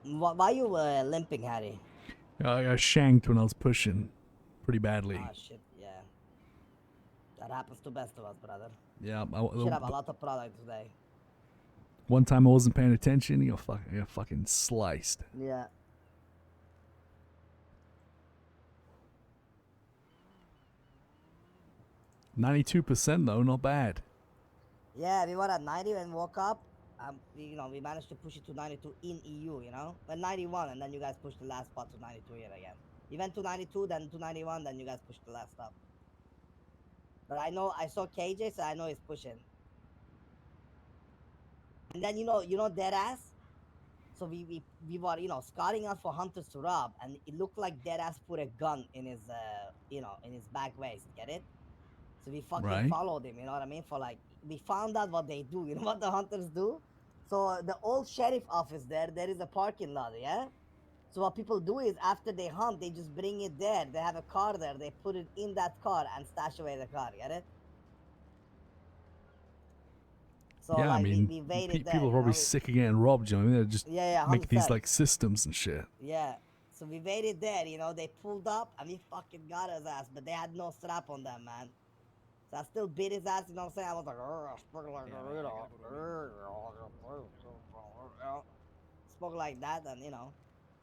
Why you limping, Harry? I got shanked when I was pushing pretty badly. Ah, shit, yeah. That happens to best of us, brother. Yeah, Should have a lot of product today. one time I wasn't paying attention. I got fucking sliced. Yeah. 92% though, not bad. Yeah, we were at 90 when we woke up. We managed to push it to 92 in EU, But 91, and then you guys pushed the last spot to 92 here again. You went to 92, then to 91, then you guys pushed the last stop. But I saw KJ, so I know he's pushing. And then, dead ass. So we were, scouting out for hunters to rob, and it looked like dead ass put a gun in his, in his back waist. Get it? So we fucking Right? followed him, you know what I mean? We found out what they do. You know what the hunters do? So the old sheriff office there is a parking lot, yeah? So what people do is after they hunt, they just bring it there. They have a car there. They put it in that car and stash away the car, get it? So Yeah, I like mean, we waited there, people are probably sick of getting robbed. You know, what I mean? They just Yeah, yeah, make these 100%. like systems and shit. Yeah. So we waited there, they pulled up and we fucking got his ass, but they had no strap on them, man. So I still beat his ass, you know what I'm saying? I was like, spoke like that, and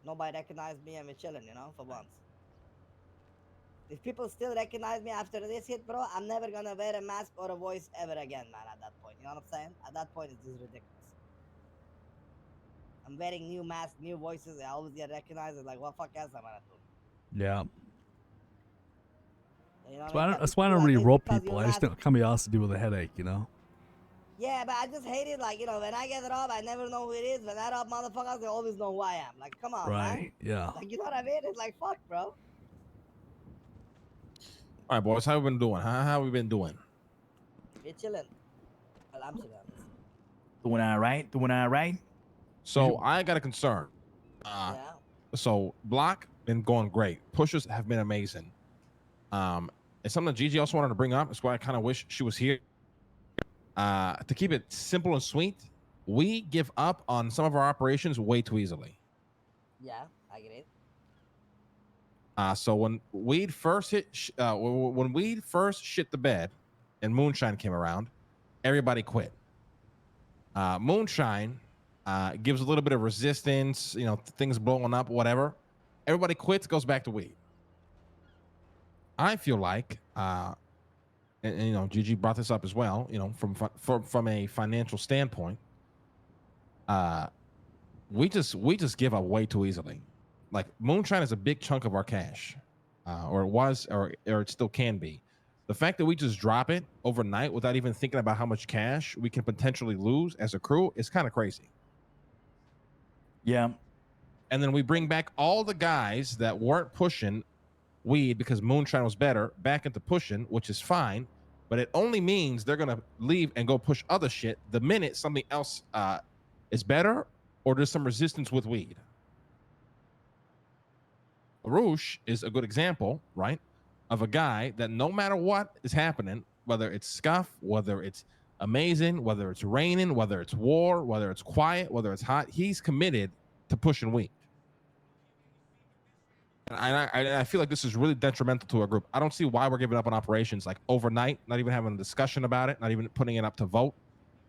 nobody recognized me, and we're chilling, for once. If people still recognize me after this hit, bro, I'm never gonna wear a mask or a voice ever again, man. At that point, you know what I'm saying? At that point, it's just ridiculous. I'm wearing new masks, new voices. I always get recognized. It's like, what fuck else am I gonna do? Yeah. You know what I mean? That's why I Be don't like, really it's rob because people. your I just mask. don't can't be asked to deal with a headache, you know? Yeah, but I just hate it. Like, when I get robbed, I never know who it is. When I rob motherfuckers, they always know who I am. Like, come on, man. Right. Yeah. Like, you know what I mean? It's like, fuck, bro. All right, boys, how we been doing? How we been doing? We're chilling. Well, I'm chilling. Doing all right. Doing all right. So I got a concern. Yeah. So block been going great. Pushers have been amazing. It's something that Gigi also wanted to bring up. That's why I kind of wish she was here. To keep it simple and sweet, we give up on some of our operations way too easily. Yeah, I get it. So when weed first when weed first shit the bed, and moonshine came around, everybody quit. Moonshine gives a little bit of resistance, things blowing up, whatever. Everybody quits, goes back to weed. I feel like, and Gigi brought this up as well, from a financial standpoint, we just give up way too easily. Like moonshine is a big chunk of our cash, or it was, or it still can be. The fact that we just drop it overnight without even thinking about how much cash we can potentially lose as a crew is kind of crazy. Yeah. And then we bring back all the guys that weren't pushing weed because moonshine was better back into pushing, which is fine, but it only means they're gonna leave and go push other shit the minute something else is better or there's some resistance with weed. Arush is a good example, right, of a guy that no matter what is happening, whether it's scuff, whether it's amazing, whether it's raining, whether it's war, whether it's quiet, whether it's hot, he's committed to pushing weed. And I feel like this is really detrimental to our group. I don't see why we're giving up on operations like overnight, not even having a discussion about it, not even putting it up to vote.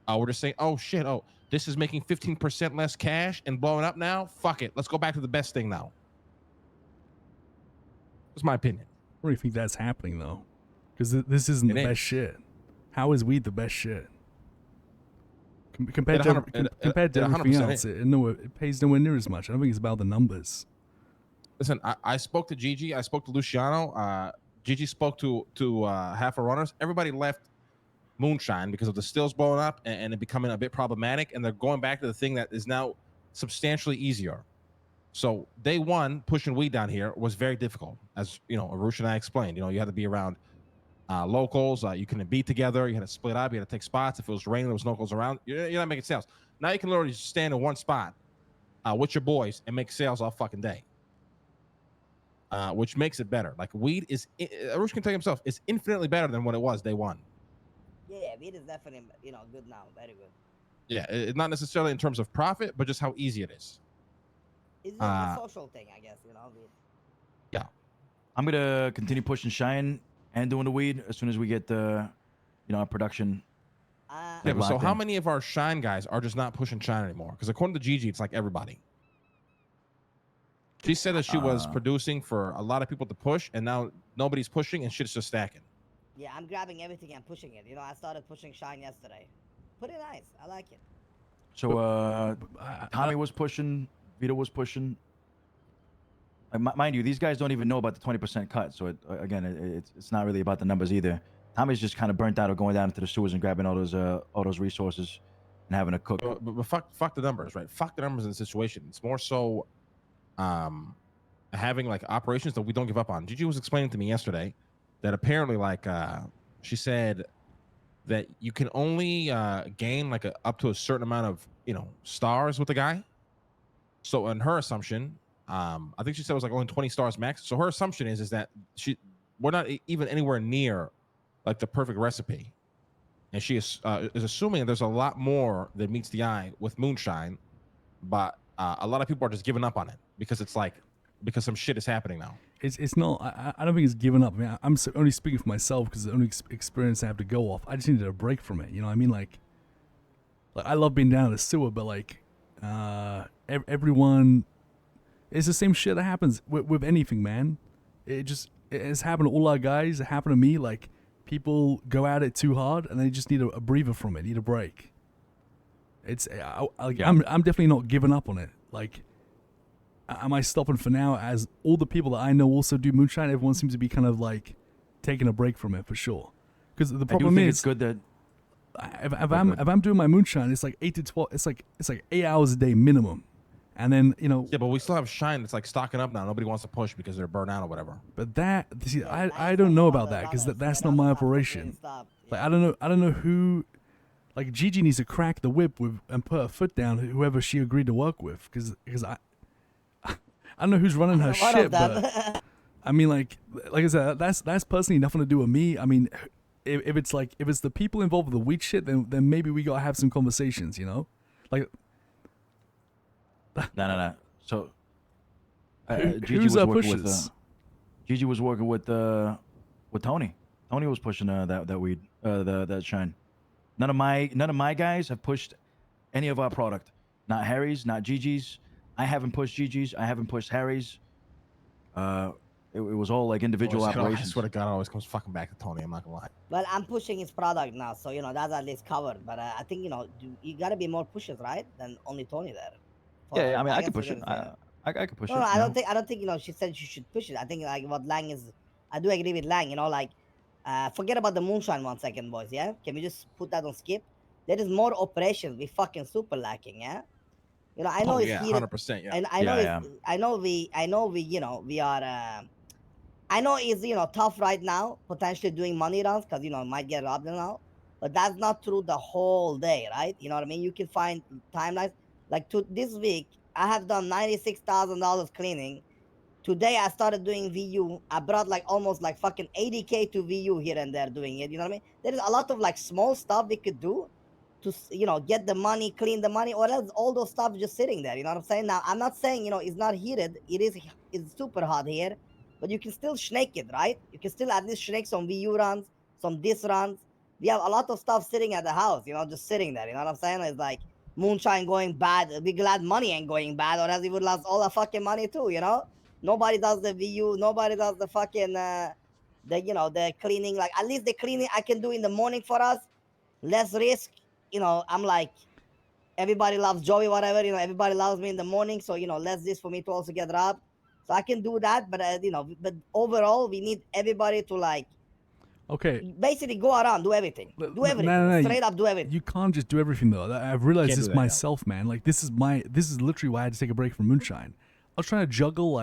We're just saying, oh shit, this is making 15% less cash and blowing up now. Fuck it, let's go back to the best thing now. That's my opinion. I don't really think that's happening though, because this isn't the best shit. How is weed the best shit? Compared to everything else, it pays nowhere near as much. I don't think it's about the numbers. Listen, I spoke to Gigi. I spoke to Luciano. Gigi spoke to half our runners. Everybody left moonshine because of the stills blowing up and it becoming a bit problematic. And they're going back to the thing that is now substantially easier. So day one, pushing weed down here was very difficult. As Arush and I explained, you had to be around locals. You couldn't be together. You had to split up. You had to take spots. If it was raining, there was locals around. You're not making sales. Now you can literally just stand in one spot with your boys and make sales all fucking day. Which makes it better. Like weed is, Arush can tell himself, it's infinitely better than what it was day one. Yeah, weed is definitely, good now. Very good. Yeah, not necessarily in terms of profit, but just how easy it is. It's just a Uh, social thing, I guess. I'm gonna continue pushing Cheyenne and doing the weed as soon as we get our production. Uh, Yeah, but so locked how in. many of our shine guys are just not pushing shine anymore? Because according to Gigi, it's like everybody. She said that she was producing for a lot of people to push, and now nobody's pushing, and shit's just stacking. yeah, I'm grabbing everything and pushing it. I started pushing Shine yesterday. Pretty nice. I like it. So Tommy was pushing, Vito was pushing. Mind you, these guys don't even know about the 20% cut. So it's not really about the numbers either. Tommy's just kind of burnt out of going down into the sewers and grabbing all those resources and having to cook. But fuck the numbers, right? Fuck the numbers in the situation. It's more so having like operations that we don't give up on. Gigi was explaining to me yesterday that apparently she said that you can only gain like up to a certain amount of stars with the guy. So in her assumption, I think she said it was like only 20 stars max. So her assumption is that we're not even anywhere near like the perfect recipe, and she is assuming there's a lot more that meets the eye with moonshine, but a lot of people are just giving up on it because because some shit is happening now. It's not. I don't think it's given up. I mean, I'm only speaking for myself because the only experience I have to go off. I just needed a break from it. You know what I mean? Like I love being down in the sewer, but everyone. It's the same shit that happens with anything, man. It's happened to all our guys. It happened to me. Like, people go at it too hard, and they just need a breather from it. Need a break. I'm definitely not giving up on it. Like, am I stopping for now? As all the people that I know also do moonshine, everyone seems to be kind of like taking a break from it for sure. Because the problem is, it's good that if I'm doing my moonshine, it's like 8 to 12. It's like 8 hours a day minimum. And then, Yeah, but we still have shine that's like stocking up now. Nobody wants to push because they're burnt out or whatever. But I don't know about that because that's not my operation. Like, I don't know who. Like, Gigi needs to crack the whip and put her foot down. Whoever she agreed to work with, because I don't know who's running her shit. But I mean, like I said, that's personally nothing to do with me. I mean, if it's the people involved with the weed shit, then maybe we gotta have some conversations. Like. No. So who's our pushes? Gigi was working with Tony. Tony was pushing that weed, that shine. None of my guys have pushed any of our product. Not Harry's, not Gigi's. I haven't pushed Gigi's. I haven't pushed Harry's. It was all like individual operations. I swear to God, it always comes fucking back to Tony. I'm not gonna lie. Well, I'm pushing his product now, so that's at least covered. But I think you gotta be more pushes, right? Than only Tony there. Yeah, I mean, I can push it. I can push it. No, I don't think she said she should push it. I think like what Lang is. I do agree with Lang. Forget about the moonshine 1 second, boys. Yeah, can we just put that on skip? There is more operations. We fucking super lacking. Yeah. I know it's heated. 100%. Yeah. And I know we we are. I know it's tough right now, potentially doing money runs because might get robbed now, but that's not true the whole day, right? You know what I mean? You can find timelines. Like this week, I have done $96,000 cleaning. Today, I started doing VU. I brought almost fucking 80K to VU here and there doing it. You know what I mean? There is a lot of small stuff we could do to get the money, clean the money, or else all those stuff just sitting there. You know what I'm saying? Now, I'm not saying it's not heated. It's super hot here, but you can still snake it, right? You can still at least snake some VU runs, some this runs. We have a lot of stuff sitting at the house. Just sitting there. You know what I'm saying? It's like moonshine going bad. Be glad money ain't going bad, or else we would lost all the fucking money too. Nobody does the VU. Nobody does the fucking the cleaning. Like, at least the cleaning I can do in the morning for us, less risk. I'm like, everybody loves Joey, whatever. Everybody loves me in the morning, so less risk for me to also get robbed. So I can do that, but but overall, we need everybody to Okay. basically go around, do everything. Do everything. No, Straight up do everything. You can't just do everything though. I've realized Can't this do that, myself, man. Like, this is literally why I had to take a break from moonshine. I was trying to juggle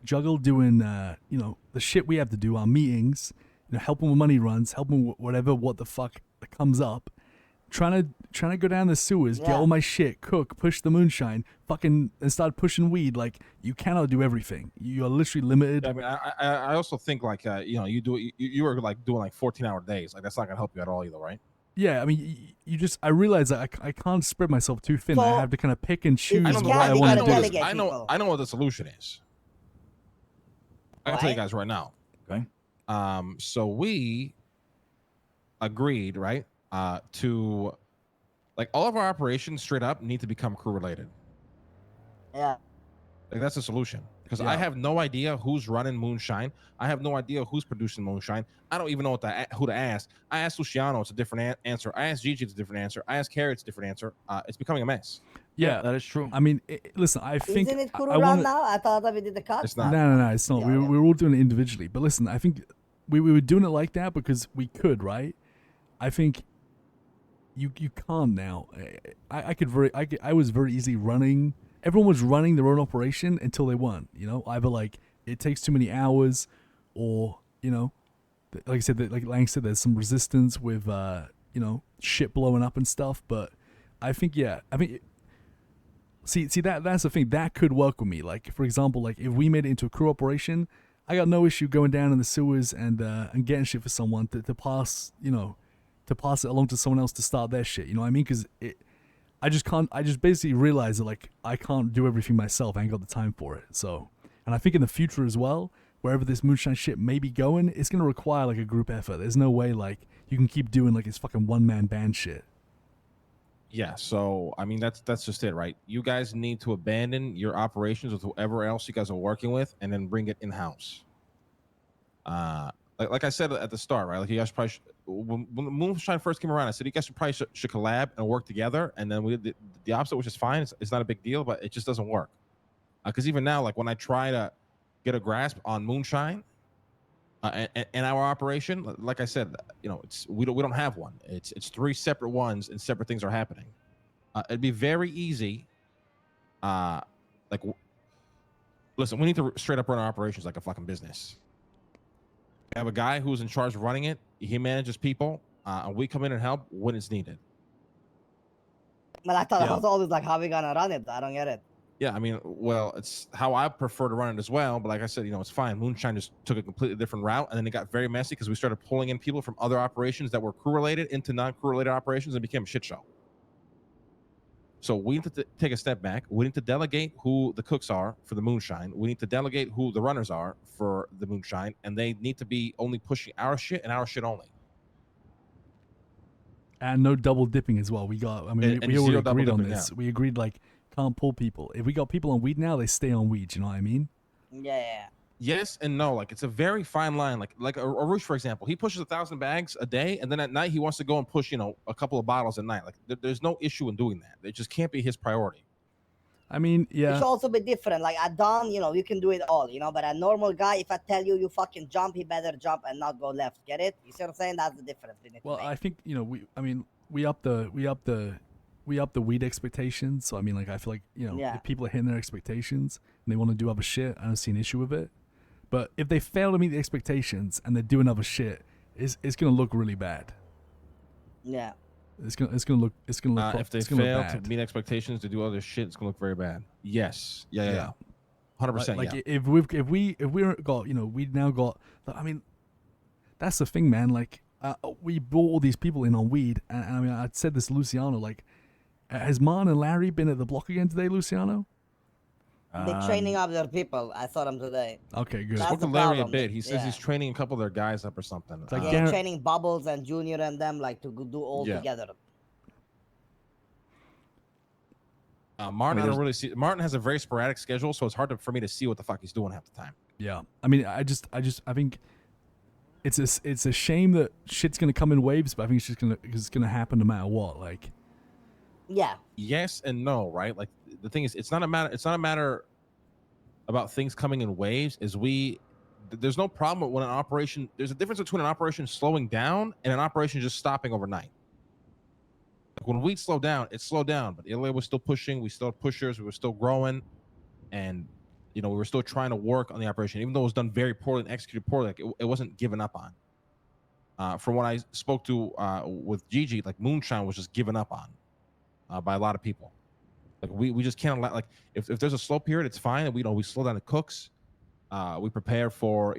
juggle doing the shit we have to do, our meetings, helping with money runs, helping with what the fuck comes up. Trying to go down the sewers, get all my shit, cook, push the moonshine, and start pushing weed. Like, you cannot do everything. You are literally limited. I mean, I also think you were doing 14-hour days. Like, that's not gonna help you at all either, right? Yeah, I mean, you just I realize that I can't spread myself too thin. I So, have to kind of pick and choose I It's know, what can't I be want gotta to do. delegate I know, people. I know what the solution is. I can tell you Right? guys right now. Okay. So we agreed, right, to like all of our operations straight up need to become crew related. Yeah. Like that's the solution. Because I Yeah. have no idea who's running Moonshine. I have no idea who's producing Moonshine. I don't even know who to ask. I asked Luciano, it's a different answer. I asked Gigi, it's a different answer. I asked Carrie, it's a different answer. It's becoming a mess. Yeah, that is true. I mean, listen, I think Isn't it I Kuru want run now? I thought that we did the cut. It's not. No, it's not. Yeah, we yeah. we're all doing it individually. But listen, I think we were doing it like that because we could, right? I think you can't now. I was very easily running. Everyone was running their own operation until they weren't. You know, either like it takes too many hours, or like I said, like Lang said, there's some resistance with shit blowing up and stuff. But I think See, that's the thing that could work with me. Like, for example, like if we made it into a crew operation, I got no issue going down in the sewers and getting shit for someone to pass, to pass it along to someone else to start their shit. You know what I mean? Because I just can't. I just basically realized that like I can't do everything myself. I ain't got the time for it. So, and I think in the future as well, wherever this moonshine shit may be going, it's gonna require like a group effort. There's no way like you can keep doing like this fucking one man band shit. Yeah, so I mean that's just it, right? You guys need to abandon your operations with whoever else you guys are working with, and then bring it in house. Like I said at the start, right? Like you guys probably when Moonshine first came around, I said you guys probably should collab and work together, and then we did the opposite, which is fine. It's not a big deal, but it just doesn't work. Because even now, like when I try to get a grasp on Moonshine and our operation, like I said, it's we don't have one. It's three separate ones, and separate things are happening. It'd be very easy. Like, listen, we need to straight up run our operations like a fucking business. We have a guy who's in charge of running it. He manages people, and we come in and help when it's needed. But I thought that Yeah. was always like how we gonna run it. I don't get it. Yeah, I mean, well, it's how I prefer to run it as well. But like I said, it's fine. Moonshine just took a completely different route, and then it got very messy because we started pulling in people from other operations that were crew related into non-crew related operations, and it became a shit show. So we need to take a step back. We need to delegate who the cooks are for the Moonshine. We need to delegate who the runners are for the Moonshine, and they need to be only pushing our shit and our shit only. And no double dipping as well. We got. I mean, And we already zero double agreed on dipping, this. yeah. We agreed like can't pull people. If we got people on weed now, they stay on weed. You know what I mean? Yeah. Yes and no. Like it's a very fine line. Like Arush, for example, he pushes 1,000 bags a day, and then at night he wants to go and push a couple of bottles at night. Like there's no issue in doing that. It just can't be his priority. I mean, It yeah. should also be different. Like at dawn, you can do it all, but a normal guy, if I tell you fucking jump, he better jump and not go left. Get it? You see what I'm saying? That's the difference. Well, I think we up the weed expectations. So I mean, like I feel like Yeah. if people are hitting their expectations and they want to do other shit, I don't see an issue with it. But if they fail to meet the expectations and they're doing other shit, it's gonna look really bad. Yeah. It's gonna look If they it's gonna fail look to bad. meet expectations to do other shit, it's gonna look very bad. Yes. Yeah. 100%. Like yeah. if we got we now got. I mean, that's the thing, man. Like we brought all these people in on weed, and I mean I said this to Luciano. Like, has Martin and Larry been at the block again today, Luciano? They're training up their people. I saw them today. Okay, good. That's Spoke to the Larry a problem. bit. He says Yeah. he's training a couple of their guys up or something. like Yeah, Gar- training Bubbles and Junior and them like to do all Yeah. together. Martin, I there's- don't really see. Martin has a very sporadic schedule, so it's hard for me to see what the fuck he's doing half the time. Yeah, I mean, I think it's a shame that shit's gonna come in waves, but I think it's gonna happen no matter what. Like, Yeah. Yes and no, right? Like the thing is, it's not a matter about things coming in waves. There's no problem when an operation. There's a difference between an operation slowing down and an operation just stopping overnight. Like when we slow down, it slowed down, but Ilya was still pushing. We still had pushers. We were still growing, and we were still trying to work on the operation, even though it was done very poorly and executed poorly. Like it wasn't given up on. From what I spoke to with Gigi, like Moonshine was just given up on by a lot of people. Like we just can't let, like if there's a slow period, it's fine. And we slow down the cooks. We prepare for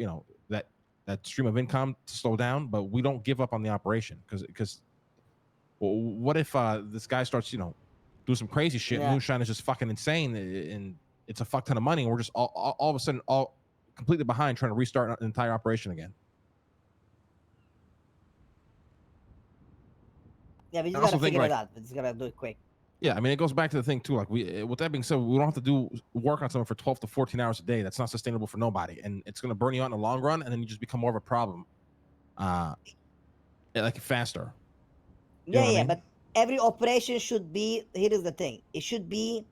that stream of income to slow down, but we don't give up on the operation because Well, what if this guy starts, doing some crazy shit? Yeah. Moonshine is just fucking insane, and it's a fuck ton of money, and we're just all of a sudden all completely behind trying to restart an entire operation again. Yeah, we I just also gotta think, figure it like- out. We just gotta do it quick. Yeah, I mean, it goes back to the thing too. Like, with that being said, we don't have to do work on something for 12 to 14 hours a day. That's not sustainable for nobody, and it's going to burn you out in the long run, and then you just become more of a problem, like faster. You know Yeah, what I yeah, mean? but every operation should be. Here is the thing: it should be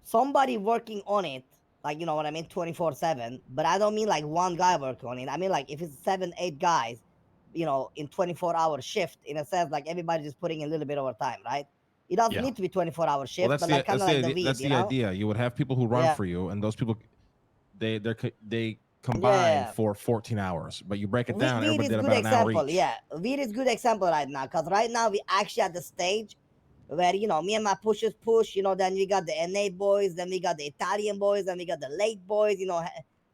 somebody working on it. Like, you know what I mean, 24/7. But I don't mean like one guy working on it. I mean like if it's 7, 8 guys, in 24-hour shift. In a sense, like everybody just putting in a little bit over time, right? It doesn't Yeah. need to be 24-hour shift, Well, that's but the like kind of like the weed, that's the idea. You would have people who run Yeah. for you, and those people, they combine Yeah. for 14 hours. But you break it Weed down, everybody is did good about an hour example. each. Yeah, weed is good example right now because right now we actually at the stage where me and my pushers push. Then we got the NA boys, then we got the Italian boys, then we got the late boys.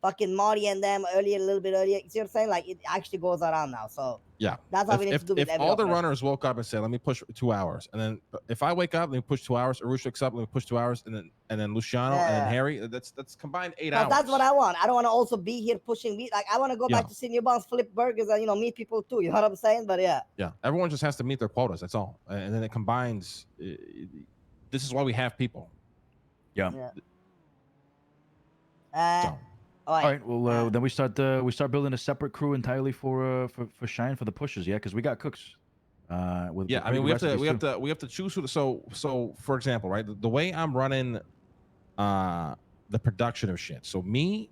Fucking Marty and them earlier, a little bit earlier. You see what I'm saying? Like it actually goes around now. So Yeah. that's how we need to do with If every all the operation. runners woke up and said, "Let me push 2 hours," and then if I wake up, let me push 2 hours. Arush wakes up, let me push 2 hours, and then Luciano and then Yeah. Harry. That's combined 8 But hours. that's what I want. I don't want to also be here pushing weed. Like I want to go Yeah. back to Senior Bounce, flip burgers, and meet people too. You know what I'm saying? But yeah. Yeah, everyone just has to meet their quotas. That's all, and then it combines. This is why we have people. Yeah. Yeah. So. All All right. Well, then we start building a separate crew entirely for Shine for the pushes. Yeah, because we got cooks. With Yeah, I pretty mean, good we recipes, have to choose who. So for example, right, the way I'm running, the production of shit. So me,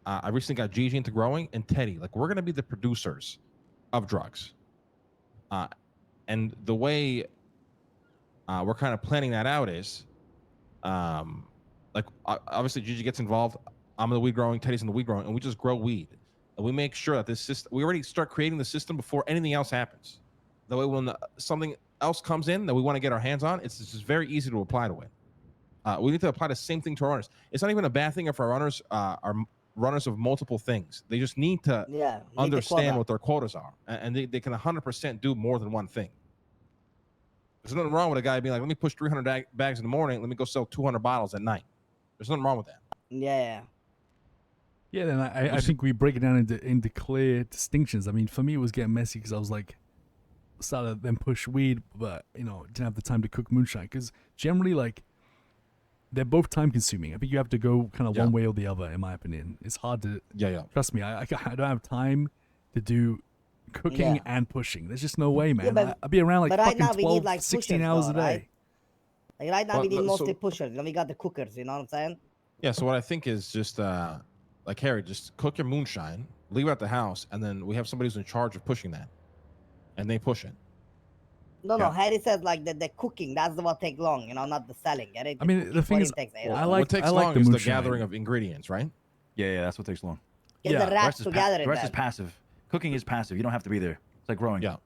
I recently got Gigi into growing, and Teddy. Like, we're gonna be the producers of drugs. And the way we're kind of planning that out is, like obviously Gigi gets involved. I'm in the weed growing, Teddy's in the weed growing, and we just grow weed. And we make sure that this system, we already start creating the system before anything else happens. That way, when something else comes in that we want to get our hands on, it's just very easy to apply to it. We need to apply the same thing to our runners. It's not even a bad thing if our runners are runners of multiple things. They just need to understand what their quotas are, and they can 100% do more than one thing. There's nothing wrong with a guy being like, let me push 300 bags in the morning, let me go sell 200 bottles at night. There's nothing wrong with that. Yeah. Yeah, then I think we break it down into clear distinctions. I mean, for me, it was getting messy because I was like, started then push weed, but didn't have the time to cook moonshine because generally, like, they're both time consuming. I think you have to go kind of one way or the other. In my opinion, it's hard to. Yeah. Trust me, I don't have time to do cooking and pushing. There's just no way, man. I'll be around like right fucking now 12, need, like, 16 pushers, hours though, a day. right? Like right now we need mostly so- pushers. We got the cookers. You know what I'm saying? Yeah, so what I think is just like, Harry, just cook your moonshine, leave it at the house, and then we have somebody who's in charge of pushing that, and they push it. No. Harry says like the cooking. That's the what take long. Not the selling. Get it? I mean, the thing is, takes 8 Well, hours. what takes long the is the moonshine. gathering of ingredients, right? Yeah, that's what takes long. Get yeah, the the rats together. The rest is passive. Cooking is passive. You don't have to be there. It's like growing. Yeah.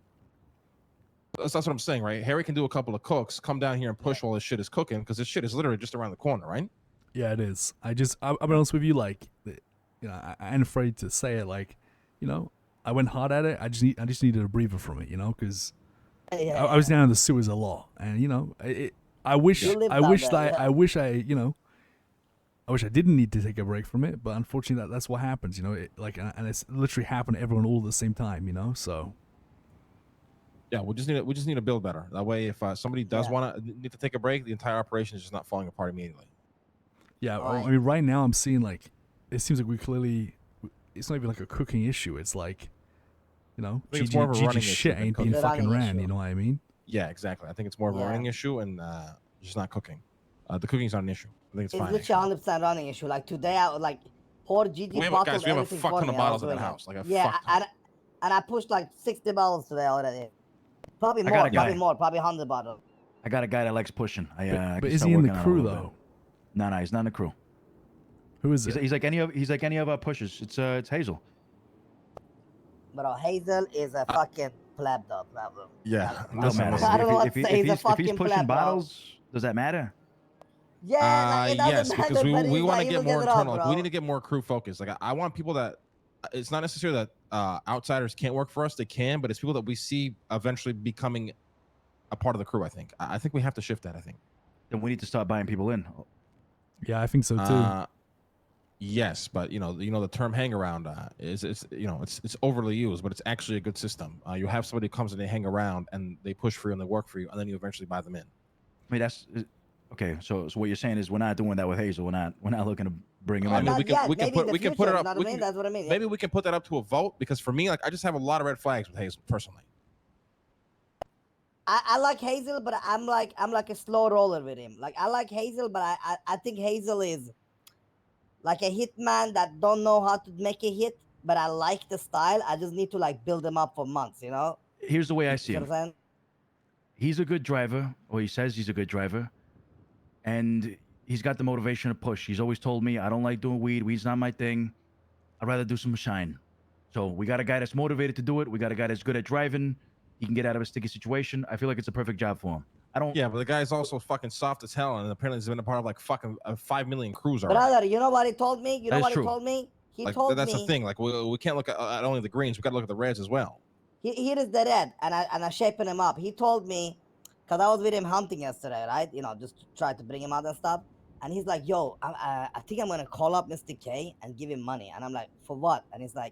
That's what I'm saying, right? Harry can do a couple of cooks, come down here and push while this shit is cooking, because this shit is literally just around the corner, right? Yeah, it is. I'll be honest with you, like, I ain't afraid to say it. Like, I went hard at it. I just needed a breather from it, because I was down in the sewers a lot, and I wish I wish I didn't need to take a break from it, but unfortunately that's what happens, and it's literally happened to everyone all at the same time, so. Yeah, we just need to build better. That way, if somebody does need to take a break, the entire operation is just not falling apart immediately. Yeah, I mean, right now I'm seeing like it seems like we clearly it's not even like a cooking issue. It's like, it's more of a running shit issue than ain't being cooking. fucking Running ran. issue. You know what I mean? Yeah, exactly. I think it's more of a running issue and just not cooking. The cooking's not an issue. I think it's fine. It's literally 100% running issue. Like today, I like poor Gigi We have bottled a everything fuck for ton me. of bottles I was at the doing house. it. Like a Yeah, fuck ton. and I pushed like 60 bottles today already. Probably I got a more, guy. probably 100 bottles. I got a guy that likes pushing. I But can is start he in the working on it a crew little bit. though? No, he's not in the crew. Who is it? He's like any of our pushers. It's Hazel. Bro, Hazel is a fucking pleb though. Yeah, Don't listen, matter. I don't know what If to say. He's a he's fucking pushing pleb, bro. bottles, does that matter? Yeah, like, it doesn't yes, matter, because but we want to he get will more it up, internal. Like, we bro. need to get more crew focused. Like, I want people that it's not necessarily that outsiders can't work for us. They can, but it's people that we see eventually becoming a part of the crew. I think. I think we have to shift that. I think. Then we need to start buying people in. Yeah, I think so too. Yes, but the term hang around is it's overly used, but it's actually a good system. You have somebody who comes and they hang around and they push for you and they work for you, and then you eventually buy them in. I mean, that's okay. So what you're saying is we're not doing that with Hazel. We're not looking to bring him I in. mean, Not we can yet, we can maybe put in the we can put future, it you up. know what I mean? That's what I mean. Yeah. Maybe we can put that up to a vote because for me, like I just have a lot of red flags with Hazel personally. I like Hazel, but I'm like a slow roller with him. Like I like Hazel, but I think Hazel is like a hitman that don't know how to make a hit. But I like the style. I just need to like build him up for months, you know. Here's the way I You see see what him. I'm saying? He's a good driver, or he says he's a good driver, and he's got the motivation to push. He's always told me, I don't like doing weed. Weed's not my thing. I'd rather do some shine. So we got a guy that's motivated to do it. We got a guy that's good at driving. He can get out of a sticky situation. I feel like it's a perfect job for him. I don't. Yeah, but the guy's also fucking soft as hell, and apparently he's been a part of like fucking 5 million crews already. Brother, you know what he told me? You know That is what true. he told me? He Like told that's me. the thing. Like we can't look at only the greens. We got to look at the reds as well. Here is the red, and I shaping him up. He told me, cause I was with him hunting yesterday, right? You know, just to try to bring him out and stuff. And he's like, "Yo, I think I'm gonna call up Mr. K and give him money." And I'm like, "For what?" And he's like,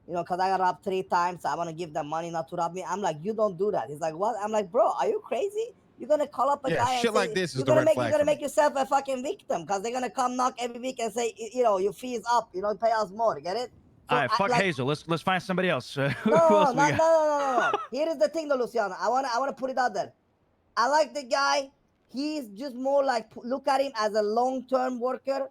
"Cause I got robbed 3 times, so I wanna give them money not to rob me." I'm like, "You don't do that." He's like, "What?" I'm like, "Bro, are you crazy? You're gonna call up a Yeah, guy and shit say, like this is you're the gonna red make flag you're gonna for me. make yourself a fucking victim, cause they're gonna come knock every week and say, your fees up, pay us more. Get it? So All right, fuck like, Hazel. Let's find somebody else. Who no, else we got? no. Here is the thing, though, Luciano. I wanna put it out there. I like the guy. He's just more like look at him as a long-term worker.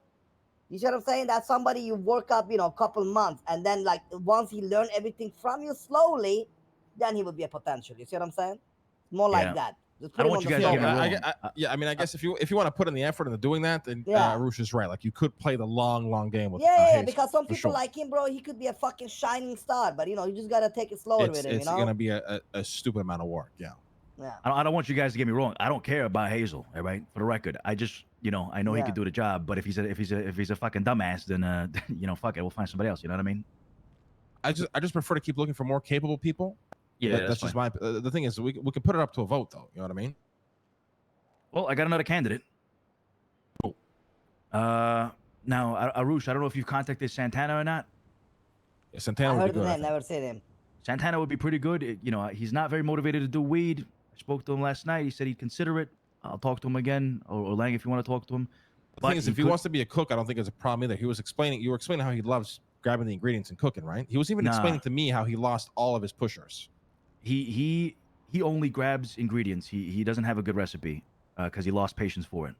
You see what I'm saying? That's somebody you work up, a couple months, and then like once he learn everything from you slowly, then he would be a potential. You see what I'm saying? More like Yeah. that. Just I put don't him want on you the guys to slow get me one. wrong. I mean, I guess if you want to put in the effort into doing that, then Yeah. Arush is right. Like you could play the long game with. Yeah, Hazel, because some for people sure. like him, bro. He could be a fucking shining star, but you just gotta take it slower with him. It's gonna be a stupid amount of work. Yeah. Yeah. I don't want you guys to get me wrong. I don't care about Hazel. All right, for the record. I just, I know he Yeah. could do the job. But if he's a fucking dumbass, then fuck it, we'll find somebody else. You know what I mean? I just prefer to keep looking for more capable people. Yeah, that's just my. The thing is, we can put it up to a vote, though. You know what I mean? Well, I got another candidate. Cool. Now, Arush, I don't know if you've contacted Santana or not. Yeah, Santana I would heard be the good. I name, think. never seen him. Santana would be pretty good. He's not very motivated to do weed. I spoke to him last night. He said he'd consider it. I'll talk to him again, or Lang if you want to talk to him. The thing is, if he wants to be a cook, I don't think there's a problem either. You were explaining how he loves grabbing the ingredients and cooking, right? He was even explaining to me how he lost all of his pushers. He only grabs ingredients. He doesn't have a good recipe because he lost patience for it.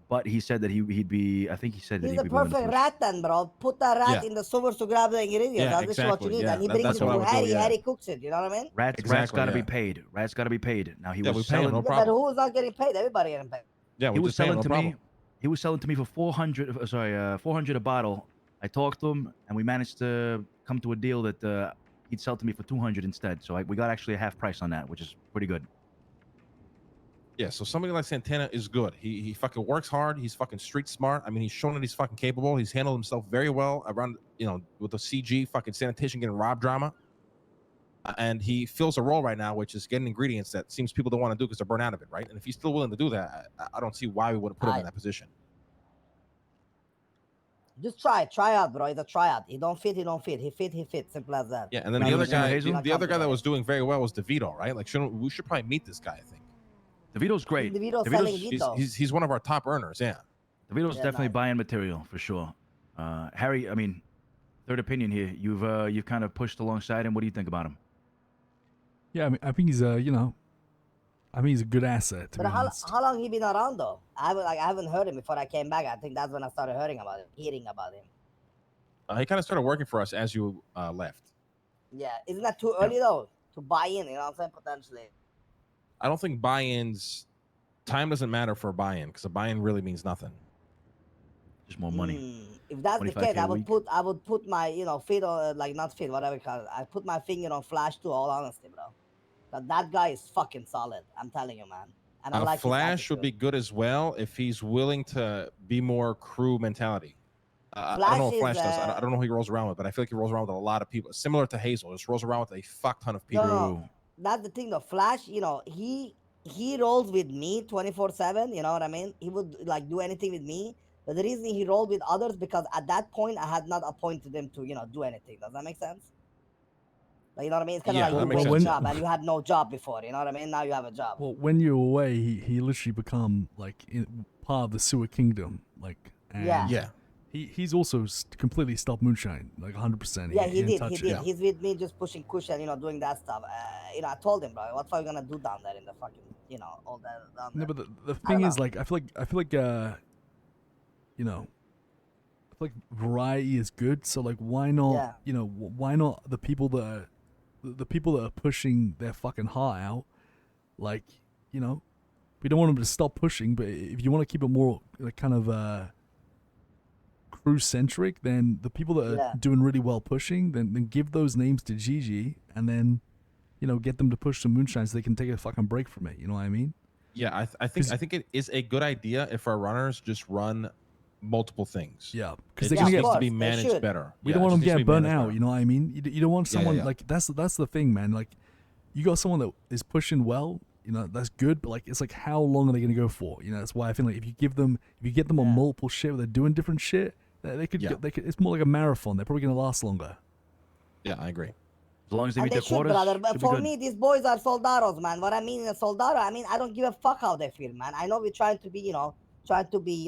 But he said that he'd be. I think he said that He's he'd the be willing to perfect push. rat then, bro. Put that rat Yeah. in the sewers to grab the ingredients. Yeah, That's just what you exactly. need. Yeah, And he brings that's it what I to would do, Harry. yeah. Harry cooks it. You know what I mean? Rats Exactly, got to be yeah. paid. Rats got to be paid. Now he Yeah, was we pay him, selling. no Yeah, problem. but who's not getting paid? Everybody getting paid. Yeah, He we was just pay him, selling no to problem. me. He was selling to me for 400. Sorry, 400 a bottle. I talked to him, and we managed to come to a deal that he'd sell to me for 200 instead. So we got actually a half price on that, which is pretty good. Yeah, so somebody like Santana is good. He fucking works hard. He's fucking street smart. I mean, he's shown that he's fucking capable. He's handled himself very well around, with the CG fucking sanitation getting robbed drama. And he fills a role right now, which is getting ingredients that seems people don't want to do because they're burnt out of it, right? And if he's still willing to do that, I don't see why we would have put him in that position. Just try out, bro. He's a tryout. He don't fit. He fit. He fit. Simple as that. Yeah, and then Now, the other you know guy, Hazel? the other guy that was doing very well was DeVito, right? Like, we should probably meet this guy. I think DeVito's great. DeVito's selling Vito. he's one of our top earners. Yeah. DeVito's Yeah, definitely nice. buying material for sure. Harry, I mean, third opinion here. You've kind of pushed alongside him. What do you think about him? Yeah, I mean, I think he's I mean, he's a good asset to But be honest. how long he been around though? I haven't heard him before I came back. I think that's when I started hearing about him. He kind of started working for us as you left. Yeah, isn't that too early though to buy in? You know what I'm saying? Potentially. I don't think buy-ins. Time doesn't matter for a buy-in because a buy-in really means nothing. Just more money. If that's the 25K case, a week. I would put my feet on not feet, whatever you call it. I put my finger on Flash too. All honesty, bro. But that guy is fucking solid. I'm telling you, man. And I like his Flash would be attitude. good as well if he's willing to be more crew mentality. I don't Flash know what Flash is, does. I don't know who he rolls around with, but I feel like he rolls around with a lot of people. Similar to Hazel, just rolls around with a fuck ton of people. No, that's the thing though. Flash, he he rolls with me 24/7. You know what I mean? He would like do anything with me. But the reason he rolled with others because at that point I had not appointed him to do anything. Does that make sense? Like, you know what I mean? It's kind of Yeah, like that you makes wait a sense. job and you had no job before. You know what I mean? Now you have a job. Well, when you're away, he literally become like part of the sewer kingdom, like. And Yeah. Yeah. He's also completely stopped moonshine, like 100%. Yeah, he did. He touch did. it. He's with me, just pushing cushion, doing that stuff. I told him, bro, what are you gonna do down there in the fucking, all that down No, there? but the I don't thing is, know. like, I feel like you know, I feel like variety is good. So like, why not? Yeah. Why not the people that the people that are pushing their fucking heart out, like, we don't want them to stop pushing, but if you want to keep it more like kind of crew centric, then the people that are Yeah. doing really well pushing, then give those names to Gigi, and then get them to push some moonshine so they can take a fucking break from it. You know what I mean? Yeah, I think it is a good idea if our runners just run multiple things. Yeah, It because just they're gonna needs get. to be They managed should. better. We Yeah, don't it want them just needs to getting be burnt managed out. better. You know what I mean? You don't want Yeah, someone yeah. like that's the thing, man. Like, you got someone that is pushing well. That's good, but like, it's like, how long are they gonna go for? That's why I feel like if you get them on Yeah. multiple shit where they're doing different shit, they could Yeah. it's more like a marathon. They're probably gonna last longer. Yeah, I agree. As long as they And meet they their should, quotas, brother. But should be for good. me, these boys are soldados, man. What I mean in a soldado, I don't give a fuck how they feel, man. I know we're trying to be,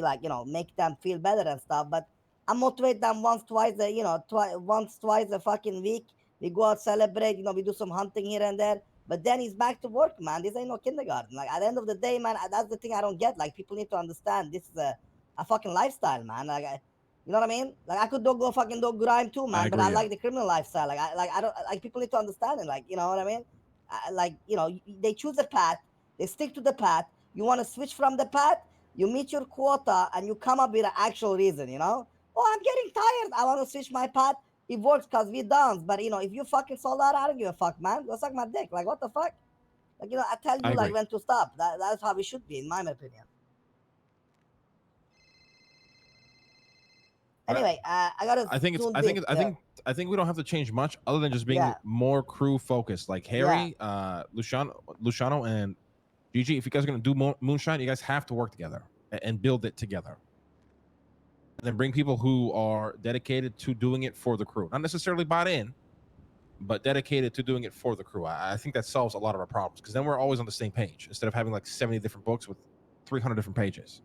like, make them feel better and stuff, but I motivate them once, twice, once, twice a fucking week. We go out, celebrate, we do some hunting here and there. But then he's back to work, man. This ain't no kindergarten. Like, at the end of the day, man, that's the thing I don't get. Like, people need to understand this is a fucking lifestyle, man. Like, you know what I mean? Like, I could go fucking do grime too, man. But agree, I yeah. like the criminal lifestyle. Like, I don't like, people need to understand it. Like, you know what I mean? Like, they choose a path, they stick to the path. You want to switch from the path, you meet your quota, and you come up with an actual reason. Oh, I'm getting tired. I want to switch my path. It works because we dance. But if you fucking sold out, I don't give a fuck, man. Go suck my dick. Like, what the fuck? Like, I tell I you, like, agree. when to stop. That's how it should be, in my opinion. But Anyway, I gotta. I think it's soon I think dip. it's, I think we don't have to change much other than just being Yeah. more crew focused. Like Harry, Luciano, and Gigi. If you guys are gonna do moonshine, you guys have to work together and build it together. And then bring people who are dedicated to doing it for the crew, not necessarily bought in, but dedicated to doing it for the crew. I think that solves a lot of our problems because then we're always on the same page instead of having like 70 different books with 300 different pages.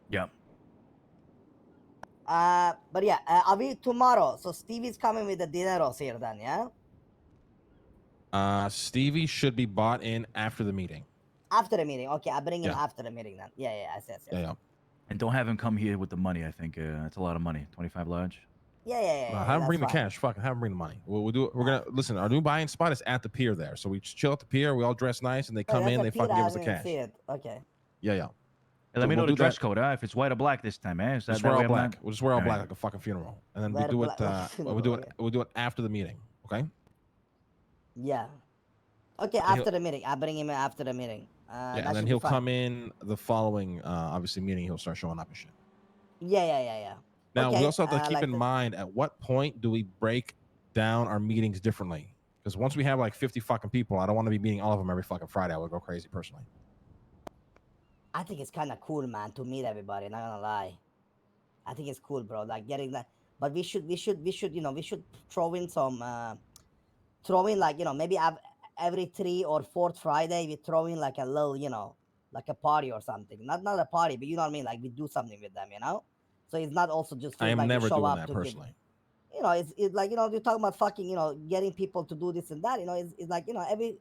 Yeah. But yeah, are we tomorrow? So Stevie's coming with the dineros here then, yeah? Stevie should be bought in after the meeting. After the meeting. Okay, I bring him Yeah. after the meeting then. Yeah, I see. Yeah. And don't have him come here with the money. I think that's a lot of money. 25 large. Yeah. Have him bring the that's fine. cash. Fucking have him bring the money. We'll do it. We're gonna listen. Our new buying spot is at the pier there, so we just chill at the pier. We all dress nice, and they Oh, come that's in. a They Peter, fucking I give us the didn't cash. see it. Okay. Yeah. Hey, So let me we'll know the do dress that. code, if it's white or black this time, eh? So Just that wear way all I'm black. not- We'll just wear all black Alright. like a fucking funeral, and then Wear we do it. black We do it. funeral, We'll do it after the meeting. Okay. Yeah. Okay, after the meeting. I bring him in after the meeting. Yeah, that and then should be he'll fine. come in the following, obviously meeting. He'll start showing up and shit. Yeah. Now Okay, we also have to keep like in mind at what point do we break down our meetings differently? Because once we have like 50 fucking people, I don't want to be meeting all of them every fucking Friday. I would go crazy personally. I think it's kind of cool, man, to meet everybody. Not gonna lie, I think it's cool, bro. Like getting that, but we should, we should throw in some, like maybe every 3 or 4th Friday we throw in like a little, like a party or something. Not a party, but you know what I mean. Like we do something with them. So it's not also just I feels am like we never show doing up that to personally. it's like you're talking about fucking getting people to do this and that. It's like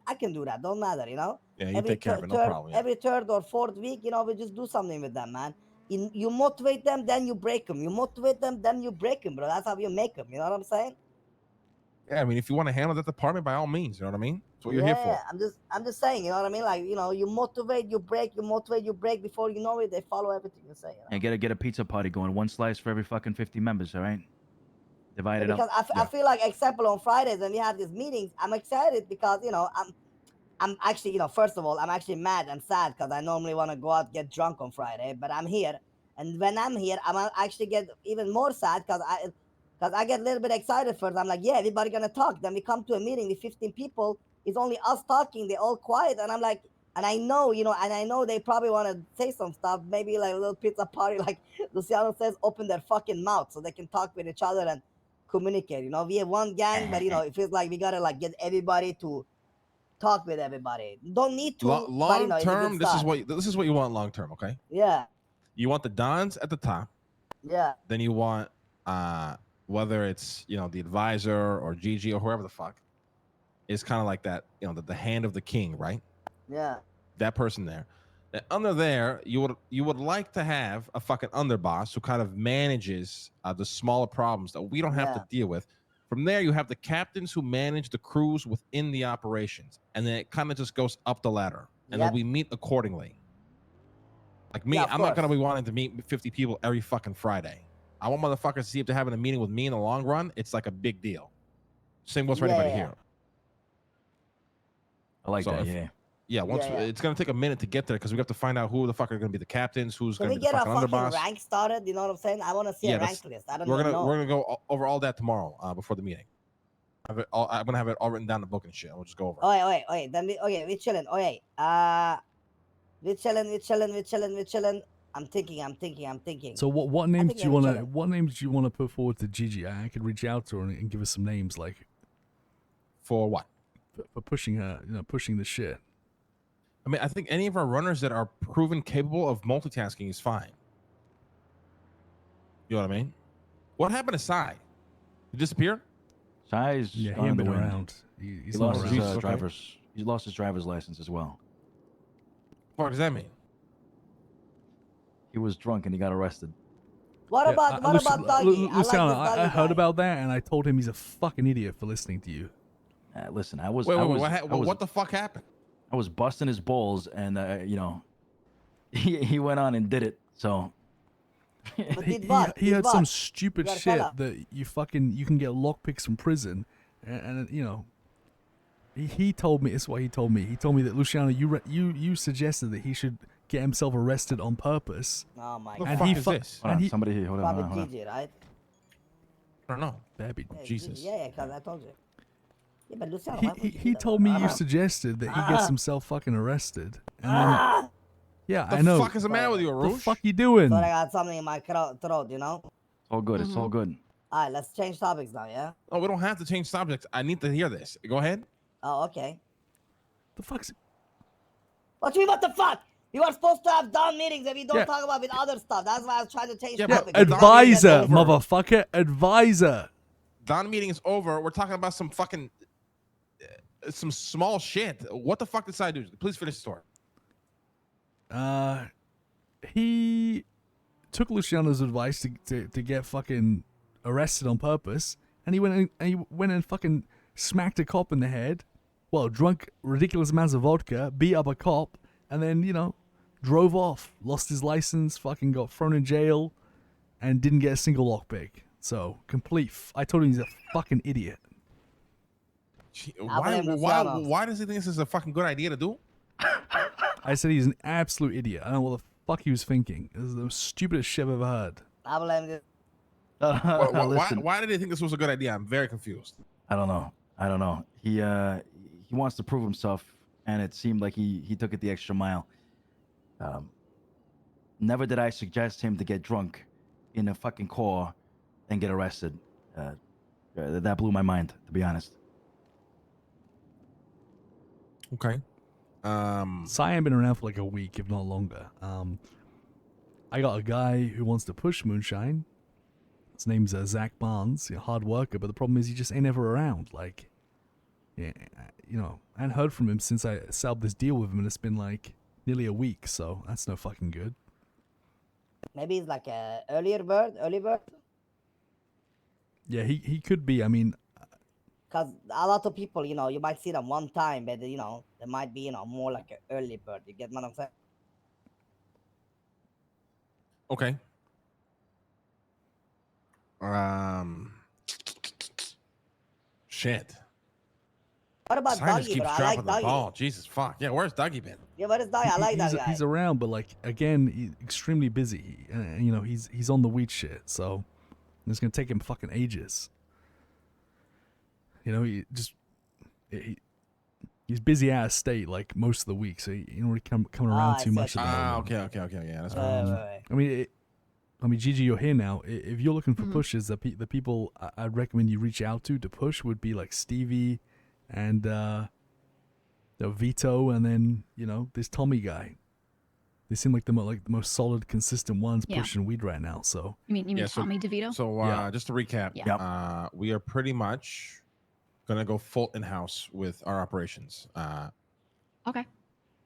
I can do that. Don't matter. Yeah, you Every take care of it. No third problem. Yeah. every 3rd or 4th week, we just do something with them, man. You motivate them, then you break them. You motivate them, then you break them, bro. That's how you make them. You know what I'm saying? Yeah, I mean, if you want to handle that department, by all means, you know what I mean? That's what you're here for. I'm just saying, you know what I mean? Like, you motivate, you break, you motivate, you break. Before you know it, they follow everything you say. And get a pizza party going. One slice for every fucking 50 members, all right? Divide it Because up. I feel like, example, on Fridays when we have these meetings, I'm excited because I'm actually, first of all, I'm actually mad and sad because I normally want to go out get drunk on Friday, but I'm here, and when I'm here, I'm actually get even more sad because I get a little bit excited first. I'm like, yeah, everybody gonna talk. Then we come to a meeting with 15 people. It's only us talking. They're all quiet, and I'm like, And I know, they probably want to say some stuff, maybe like a little pizza party, like Luciano says, open their fucking mouth so they can talk with each other and communicate. We have one gang, but it feels like we gotta like get everybody to talk with everybody. Don't need to, but long it's a good term, this is start. what you want long term. Okay. Yeah, You want the Dons at the top. yeah, Then you want whether it's the advisor or Gigi or whoever the fuck is kind of like that, the hand of the king, right? yeah, That person there. And under there, you would like to have a fucking underboss who kind of manages the smaller problems that we don't have to deal with. From there, you have the captains who manage the crews within the operations, and then it kind of just goes up the ladder, and then we meet accordingly. Like me, I'm not gonna be wanting to meet 50 people every fucking Friday. I want motherfuckers to see if they're having a meeting with me in the long run. It's like a big deal. Same goes for anybody here. I like that. Yeah, it's gonna take a minute to get there because we have to find out who the fuck are gonna be the captains, who's gonna be the fucking underboss. Can we get a fucking rank started? You know what I'm saying? I want to see a rank list. I don't know. We're gonna go over all that tomorrow before the meeting. I'm gonna have it all written down in the book and shit. We'll just go over. Wait. Then we're chilling. We're chilling. I'm thinking. So what names do you wanna put forward to Gigi? I could reach out to her and give her some names, like for what? For pushing her, pushing the shit. I mean, I think any of our runners that are proven capable of multitasking is fine. You know what I mean? What happened to Sai? He disappeared? Sai's he hasn't been around. He's lost not his around. He lost his driver's license as well. What does that mean? He was drunk and he got arrested. What about Doggy? Luciano, I heard guy. about that, and I told him he's a fucking idiot for listening to you. Listen, what the fuck happened? I was busting his balls, and he went on and did it. So he had some stupid shit that you can get lockpicks from prison, and he told me. It's what he told me. He told me that Luciano, you suggested that he should get himself arrested on purpose. Oh my god! And what the fuck is this? Somebody here. Hold on. Gigi, right? I don't know. Baby, Jesus. Yeah, because I told you. Yeah, but Luciano, he told me you suggested that he gets himself fucking arrested. And then, yeah, I know. The fuck is the matter with you, Arush? The fuck you doing? So I got something in my throat, All good. It's all good. All right, let's change topics now, yeah? Oh, we don't have to change subjects. I need to hear this. Go ahead. Oh, okay. The fuck's... What you mean, what the fuck? You are supposed to have done meetings if you don't talk about with other stuff. That's why I was trying to change topics. Advisor, motherfucker. Advisor. Don meeting is over. We're talking about some fucking... some small shit. What the fuck did Sai do? Please finish the story. He took Luciano's advice to get fucking arrested on purpose, and he went and fucking smacked a cop in the head. Well, drunk ridiculous amounts of vodka, beat up a cop, and then drove off. Lost his license, fucking got thrown in jail, and didn't get a single lockpick. So complete. I told him he's a fucking idiot. Why does he think this is a fucking good idea to do? I said he's an absolute idiot. I don't know what the fuck he was thinking. This is the stupidest shit I've ever heard. I blame this. Why did he think this was a good idea? I'm very confused. I don't know. He wants to prove himself, and it seemed like he took it the extra mile. Never did I suggest him to get drunk in a fucking car and get arrested. That blew my mind, to be honest. Okay. Sai ain't been around for like a week, if not longer. I got a guy who wants to push moonshine. His name's Zach Barnes, hard worker, but the problem is he just ain't ever around. Like, yeah, I hadn't heard from him since I set up this deal with him, and it's been like nearly a week, so that's no fucking good. Maybe he's like a early bird. Yeah, he could be. I mean, because a lot of people, you might see them one time, but they might be, more like an early bird. You get what I'm saying? Okay. Shit. What about Science Dougie, keeps bro? I dropping like the Dougie. ball. Jesus fuck. Yeah, where's Dougie been? Yeah, where is Dougie? I like that guy. He's around, but like again, he's extremely busy. And he's on the weed shit, so it's gonna take him fucking He's busy out of state like most of the week, so he ain't really coming around I too see much what at the you mean. moment. Okay. Yeah, that's Right, fine. right. I mean, Gigi, you're here now. If you're looking for Mhm. pushes, the people I'd recommend you reach out to push would be like Stevie, and Vito, and then this Tommy guy. They seem like the most solid, consistent ones Yeah. pushing weed right now. So You mean Yeah, so- Tommy DeVito? So Yeah. just to recap, Yeah. we are pretty much gonna go full in-house with our operations. Okay.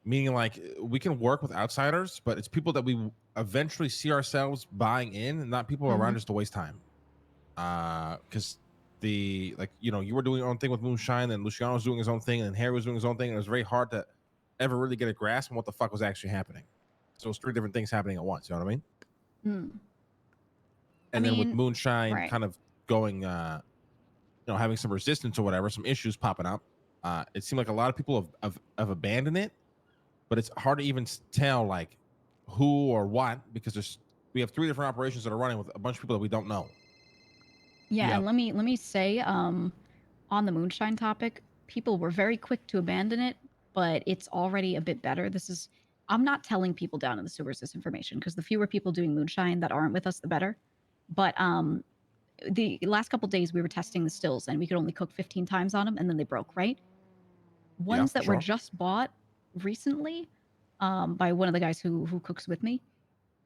Meaning like we can work with outsiders, but it's people that we eventually see ourselves buying in, and not people around us to waste time. Because you were doing your own thing with Moonshine, and Luciano was doing his own thing, and Harry was doing his own thing, and it was very hard to ever really get a grasp on what the fuck was actually happening. So it's 3 different things happening at once. You know what I mean? Mm. And then with mean, Moonshine right. kind of going, having some resistance or whatever, some issues popping up. It seemed like a lot of people have abandoned it, but it's hard to even tell like who or what, because we have 3 different operations that are running with a bunch of people that we don't know. Yeah, Yeah. and let me say, on the Moonshine topic, people were very quick to abandon it, but it's already a bit better. I'm not telling people down in the sewers this information, because the fewer people doing Moonshine that aren't with us, the better. But the last couple days we were testing the stills, and we could only cook 15 times on them, and then they broke, right? Ones that were sure. just bought recently, by one of the guys who cooks with me,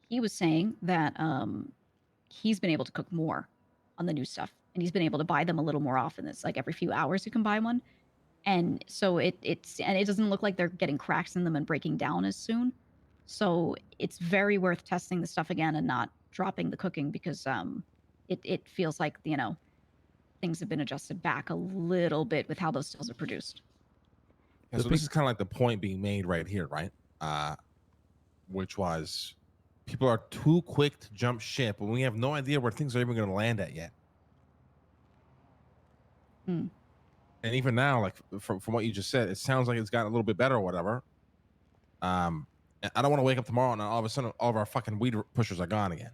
he was saying that he's been able to cook more on the new stuff, and he's been able to buy them a little more often. It's like every few hours you can buy one, and so it doesn't look like they're getting cracks in them and breaking down as soon. So it's very worth testing the stuff again and not dropping the cooking, because it feels like things have been adjusted back a little bit with how those stills are produced. Yeah, so this is kind of like the point being made right here, right? Which was people are too quick to jump ship, and we have no idea where things are even going to land at yet. Hmm. And even now, like from what you just said, it sounds like it's gotten a little bit better or whatever. And I don't want to wake up tomorrow and all of a sudden all of our fucking weed pushers are gone again,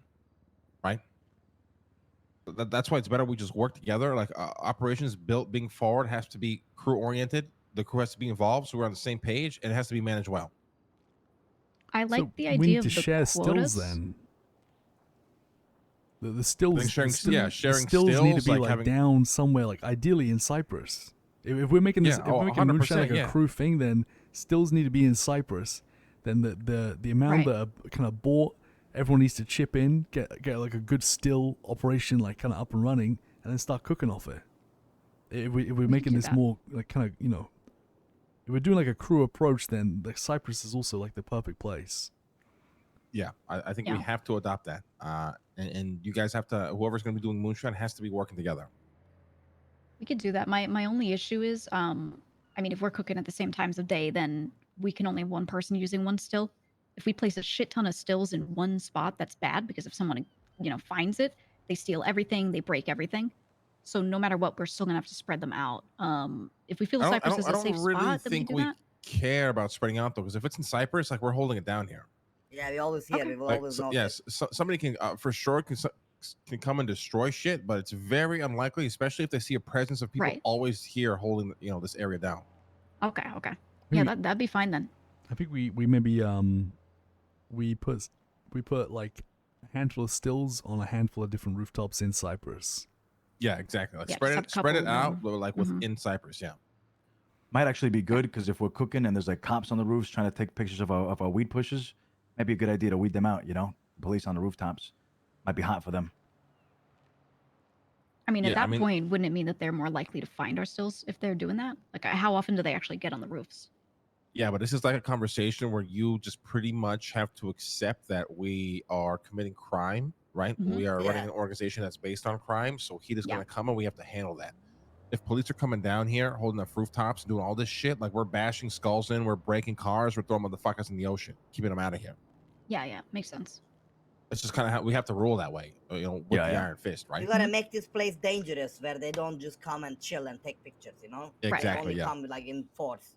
right? That's why it's better we just work together. Like operations being forward has to be crew oriented. The crew has to be involved, so we're on the same page, and it has to be managed well. I like so the we idea need of to the share quotas. stills then. The stills, sharing the stills, need to be like having- down somewhere, like ideally in Cyprus. If we're making this, Yeah, if we're making 100%, Moonshine like a yeah. crew thing, then stills need to be in Cyprus. Then the amount Right. that are kind of bought, everyone needs to chip in, get like a good still operation like kind of up and running, and then start cooking off it. If we're can making do this that. more like kind of if we're doing like a crew approach, then like Cyprus is also like the perfect place. Yeah, I think Yeah. we have to adopt that. And you guys have to, whoever's going to be doing Moonshine has to be working together. We could do that. My only issue is, I mean, if we're cooking at the same times of day, then we can only have one person using one still. If we place a shit ton of stills in one spot, that's bad, because if someone, finds it, they steal everything, they break everything. So no matter what, we're still gonna have to spread them out. If we feel the Cyprus is a safe really spot, then we think can do we that. care about spreading out though, because if it's in Cyprus, like we're holding it down here. Yeah, we always hear. Okay. We will Like, always so, know. yes, somebody can for sure can come and destroy shit, but it's very unlikely, especially if they see a presence of people Right. always here holding this area down. Okay. Yeah, Maybe- that'd be fine then. I think we maybe we put like a handful of stills on a handful of different rooftops in Cyprus. Yeah, exactly. Like Yeah, spread just it have a out couple like Mhm. within Cyprus. Yeah. Might actually be good, because if we're cooking and there's like cops on the roofs trying to take pictures of our weed pushes, might be a good idea to weed them out. Police on the rooftops might be hot for them. I mean, at Yeah, that I mean- point, wouldn't it mean that they're more likely to find our stills if they're doing that? Like, how often do they actually get on the roofs? Yeah, but this is like a conversation where you just pretty much have to accept that we are committing crime, right? Mhm. We are running Yeah. an organization that's based on crime, so heat is Yeah. going to come and we have to handle that. If police are coming down here, holding up rooftops and doing all this shit, like we're bashing skulls in, we're breaking cars, we're throwing motherfuckers in the ocean, keeping them out of here. Yeah, makes sense. It's just kind of how we have to rule that way, with Yeah, the yeah. iron fist, right? You gotta make this place dangerous, where they don't just come and chill and take pictures. They Exactly, only yeah. come like in force.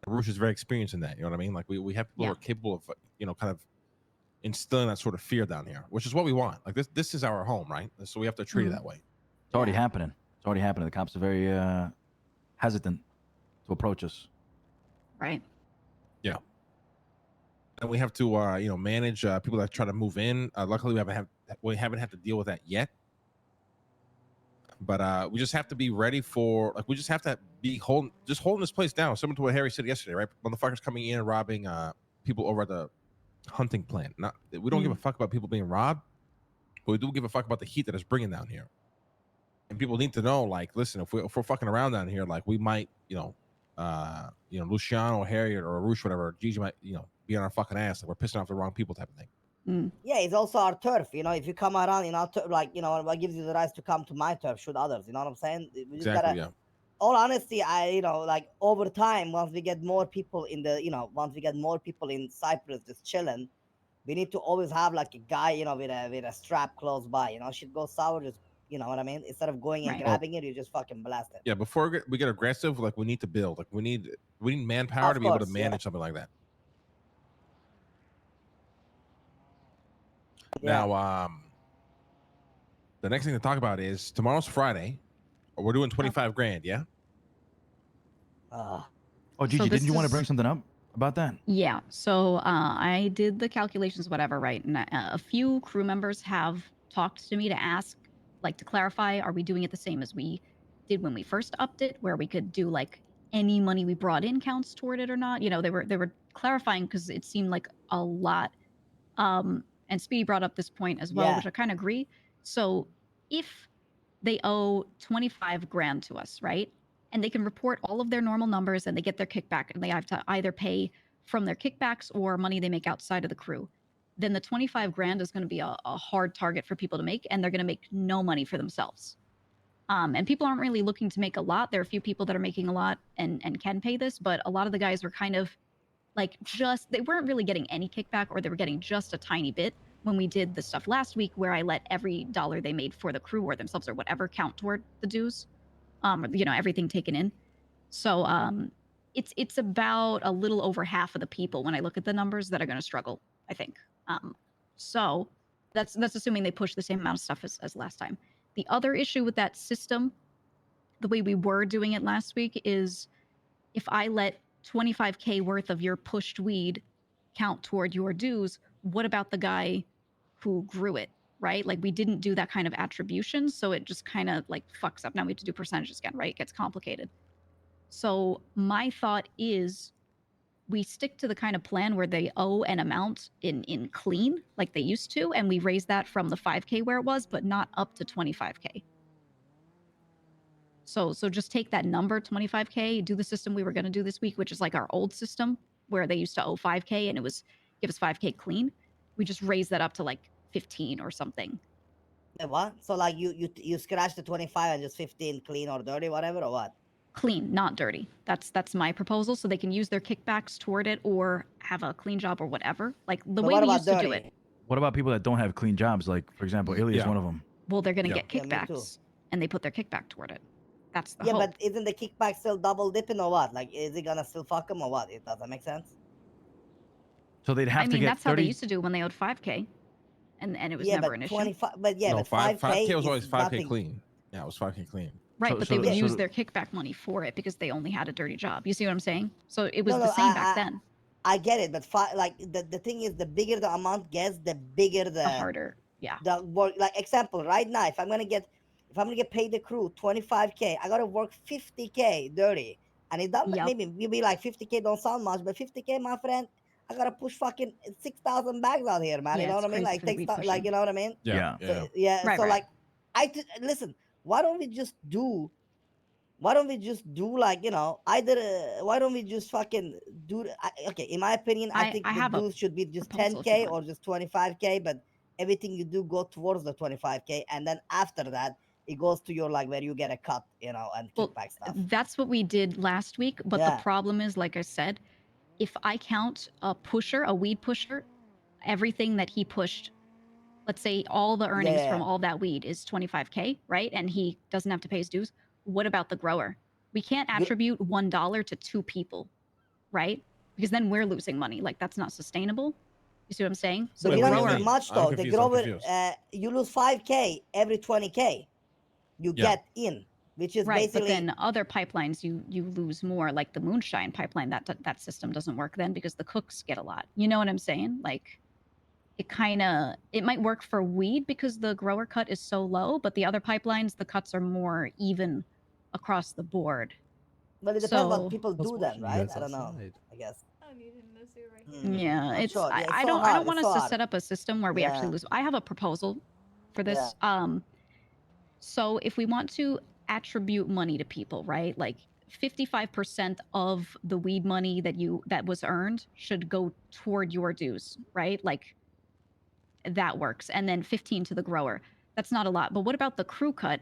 Roosh is very experienced in that. You know what I mean? Like we have people who Yeah. are capable of, kind of instilling that sort of fear down here, which is what we want. Like this is our home, right? So we have to treat it Mhm. that way. It's already Yeah. happening. The cops are very hesitant to approach us. Right. And we have to manage people that try to move in. Luckily we haven't had to deal with that yet. But we just have to be ready for, like, we just have to be holding this place down, similar to what Harry said yesterday, right? Motherfuckers coming in and robbing people over at the hunting plant. We don't give a fuck about people being robbed, but we do give a fuck about the heat that it's bringing down here. And people need to know, like, listen, if we're fucking around down here, like, we might, Luciano or Harry or Arush, whatever, Gigi might, be on our fucking ass, like we're pissing off the wrong people type of thing. Yeah, it's also our turf. If you come around in our turf, like, what gives you the right to come to my turf, shoot others? You know what I'm saying? We just Exactly. gotta, all honesty, like over time, once we get more people in Cyprus just chilling, we need to always have like a guy, with a strap close by. Shit goes sour, just, you know what I mean? Instead of going and Right. grabbing it, you just fucking blast it. Yeah, before we get aggressive, like, we need to build. Like, we need manpower to be able to manage something like that. Yeah. Now, the next thing to talk about is tomorrow's Friday. We're doing 25 grand, yeah? Oh, Gigi, So this didn't you want to is- bring something up about that? Yeah. So I did the calculations, whatever, right? And a few crew members have talked to me to ask, like, to clarify, are we doing it the same as we did when we first upped it, where we could do like any money we brought in counts toward it or not? They were clarifying because it seemed like a lot. And Speedy brought up this point as well, Yeah. which I kind of agree. So if they owe 25 grand to us, right? And they can report all of their normal numbers and they get their kickback and they have to either pay from their kickbacks or money they make outside of the crew, then the 25 grand is going to be a hard target for people to make, and they're going to make no money for themselves. And people aren't really looking to make a lot. There are a few people that are making a lot and can pay this, but a lot of the guys were kind of like, they weren't really getting any kickback, or they were getting just a tiny bit when we did the stuff last week where I let every dollar they made for the crew or themselves or whatever count toward the dues, everything taken in. So it's about a little over half of the people when I look at the numbers that are going to struggle, I think. So that's assuming they push the same amount of stuff as last time. The other issue with that system, the way we were doing it last week, is if I let 25K worth of your pushed weed count toward your dues, what about the guy who grew it, right? Like, we didn't do that kind of attribution, so it just kind of like fucks up. Now we have to do percentages again, right? It gets complicated. So my thought is we stick to the kind of plan where they owe an amount in clean like they used to, and we raise that from the 5K where it was, but not up to 25K. So just take that number, 25K, do the system we were going to do this week, which is like our old system where they used to owe 5K and it was give us 5K clean. We just raise that up to like 15 or something. What? So like you scratch the 25 and just 15 clean or dirty, whatever, or what? Clean, not dirty. That's my proposal, so they can use their kickbacks toward it or have a clean job or whatever. Like the way we used to do it. What about people that don't have clean jobs? Like, for example, Ilya is one of them. Well, they're going to get Yeah, me too. kickbacks, and they put their kickback toward it. That's the Yeah, hope. but isn't the kickback still double dipping or what? Like, is it gonna still fuck them or what? It doesn't make sense. So they'd have to get that's 30. how they used to do when they owed 5K, and it was never an issue. 25, but yeah, No, but 5K was always 5K nothing. clean. Yeah, it was 5K clean. Right, So- but so they would the- use so- their kickback money for it because they only had a dirty job. You see what I'm saying? So it was No, the no, same back then. I get it, but like the thing is, the bigger the amount gets, the bigger The harder. Yeah. the work. Like, example, right now, if I'm gonna get paid the crew 25K, I gotta work 50K dirty, and it doesn't. Yep. Maybe you'll be like 50K don't sound much, but 50K, my friend, I gotta push fucking 6,000 bags out here, man. Yeah, you know it's what I mean? crazy Like, for the takes weed like, pushing. you know what I mean? Yeah. So, yeah. Right, so right. like, listen. Why don't we just do like, either why don't we just fucking do okay, in my opinion, I think I the have a dues should be just proposal if you 10K want. or just 25K, but everything you do go towards the 25K, and then after that it goes to your, like, where you get a cut, and Well, kickback stuff. that's what we did last week. But Yeah. the problem is, like I said, if I count a weed pusher, everything that he pushed, let's say all the earnings Yeah. from all that weed is 25K, right? And he doesn't have to pay his dues. What about the grower? We can't attribute $1 to two people, right? Because then we're losing money. Like, that's not sustainable. You see what I'm saying? So But the you don't grower, lose much I'm though. The confused, I'm grower, confused. you lose 5K every 20K you Yeah. get in. which is Right, basically but then other pipelines you lose more, like the moonshine pipeline. That system doesn't work then because the cooks get a lot. You know what I'm saying? Like it might work for weed because the grower cut is so low, but the other pipelines the cuts are more even across the board. But it depends what So people I was do then, watching you right? guys I don't know. outside. I guess. yeah, Not it's sure. I, Yeah, it's I so don't hard. I don't want It's us so to hard. set up a system where we actually Yeah. lose. I have a proposal for this. So if we want to attribute money to people, right? Like 55% of the weed money that was earned should go toward your dues, right? Like that works. And then 15 to the grower. That's not a lot. But what about the crew cut?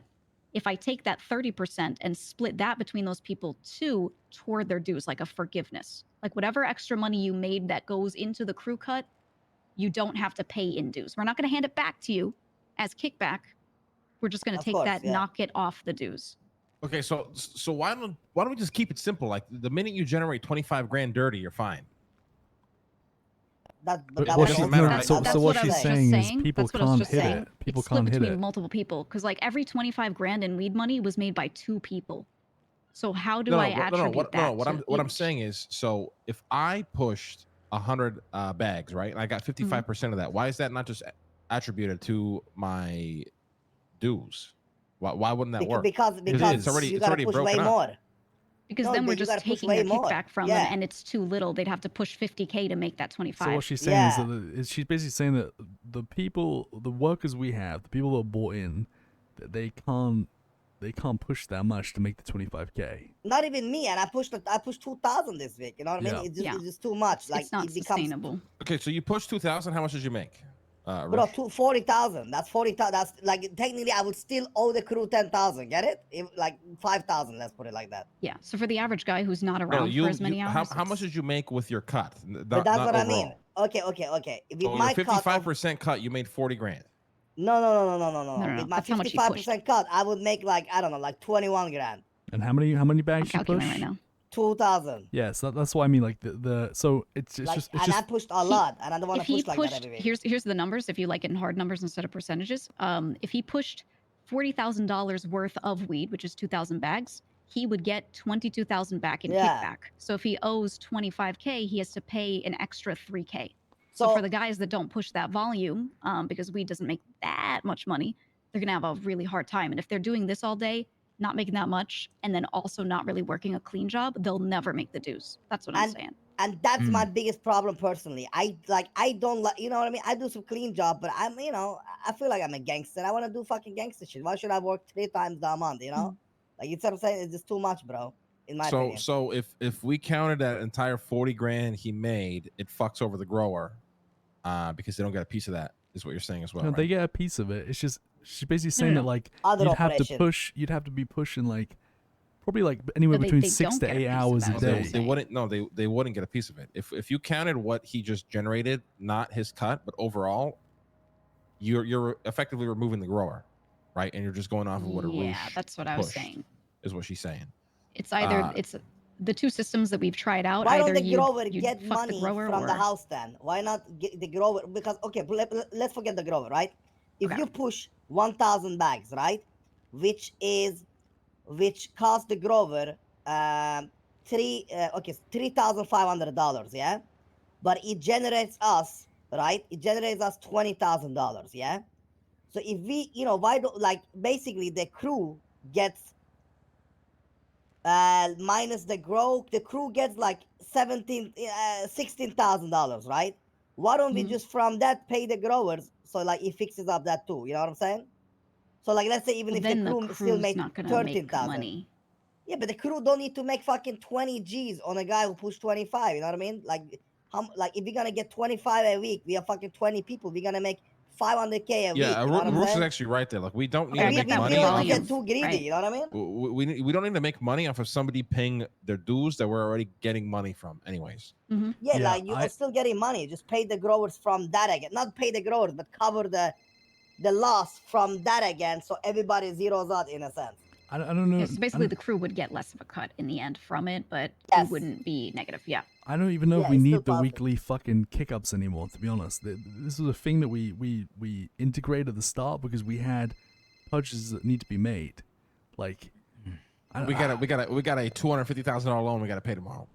If I take that 30% and split that between those people too toward their dues, like a forgiveness, like whatever extra money you made that goes into the crew cut, you don't have to pay in dues. We're not going to hand it back to you as kickback. We're just going to Of take course, that, yeah. knock it off the dues. Okay, so why don't we just keep it simple? Like the minute you generate 25 grand dirty, you're fine. But What that what was does it also- matter? that's So what what I'm she's saying. saying is saying. people That's what I was can't just hit saying. it. People It's split can't hit between it. multiple people because like every 25 grand in weed money was made by 2 people. So how do No, I no, attribute that? What to I'm each? saying is, so if I pushed 100 bags, right, and I got 55% of that, why is that not just attributed to my dues? Why wouldn't that work? Because it's already you gotta push broken way up. more. Because No, then but we're you just gotta push taking way their more. kickback from them, Yeah. and it's too little. They'd have to push 50K to make that 25. So what she's saying is Yeah. that she's basically saying that the workers we have, the people that are bought in, that they can't push that much to make the 25K. Not even me, and I pushed 2,000 this week. You know what I mean? Yeah. It's just too much. Like it's not it becomes sustainable. Okay, so you pushed 2,000. How much did you make? bro, Rich? 40,000. That's 40,000. That's like technically I would still owe the crew 10,000. Get it? Like 5,000. Let's put it like that. Yeah. So for the average guy who's not No, around for as many hours, how much it's- did you make with your cut? But that's not what overall. I mean. Okay. With So my your cut, 55% cut, you made 40 grand. no. No. With my That's how much you pushed. 55% cut, I would make like I don't know, like 21 grand, And how many bags I'm she calculating push? right now. 2,000. Yeah, so that's why I mean like the so it's Like, just and I pushed a lot, and I don't want If to he push like that pushed, every week. here's the numbers. If you like it in hard numbers instead of percentages, if he pushed $40,000 worth of weed, which is 2,000 bags, he would get 22,000 back in Yeah. kickback. So if he owes 25K, he has to pay an extra 3K. So for the guys that don't push that volume, because weed doesn't make that much money, they're gonna have a really hard time. And if they're doing this all day, not making that much, and then also not really working a clean job, they'll never make the dues. That's what I'm saying. And that's my biggest problem personally. I don't like, you know what I mean? I do some clean job, but I feel like I'm a gangster. I want to do fucking gangster shit. Why should I work 3 times the amount, you know? Like, you know what I'm saying? It's just too much, bro, in my opinion. So if we counted that entire 40 grand he made, it fucks over the grower because they don't get a piece of that, is what you're saying as well, no, right? they get a piece of it. It's just she's basically saying no. that like Other operation. you'd have to be pushing like probably like anywhere No, they- between they 6 don't to get a 8 piece of hours that, a is No, what I'm day. saying. they wouldn't get a piece of it. If you counted what he just generated, not his cut, but overall, you're effectively removing the grower, right? And you're just going off of what a Yeah, Roosh that's what I was pushed, saying. is what she's saying. It's either Uh, it's the two systems that we've tried out. Why either don't the you grower you get fuck the money grower from or the house then? Why not get the grower? Because, okay, let's forget the grower, right? If Okay. you push 1,000 bags, right? Which cost the grower $3,500, yeah? But it generates us, right? It generates us $20,000, yeah? So if we, why don't, like, basically the crew gets minus the crew gets like $16,000, right? Why don't we just from that pay the growers, so like it fixes up that too? You know what I'm saying? So like, let's say even Well, if the then crew still crew's made not gonna 13,000. make money. Yeah, but the crew don't need to make fucking 20 G's on a guy who pushed 25. You know what I mean? Like, if we're gonna get 25 a week, we are fucking 20 people. We're gonna make 500K a week. Yeah, You know what I'm Roosh is saying? actually right there. Like, we don't need Okay, I to get make that with money the don't off need to volume. get too greedy. right. You know what I mean? we don't need to make money off of somebody paying their dues that we're already getting money from anyways. Mm-hmm. Yeah, Yeah, like you're still getting money. Just pay the growers from that again. Not pay the growers, but cover the loss from that again, so everybody zeroes out in a sense. I don't know. Yeah, so basically, the crew would get less of a cut in the end from it, but Yes. it wouldn't be negative. Yeah. I don't even know Yeah, if we it's still need the positive. weekly fucking kick-ups anymore, to be honest. This was a thing that we integrated at the start because we had purchases that need to be made. Like, We got a $250,000 loan we got to pay tomorrow.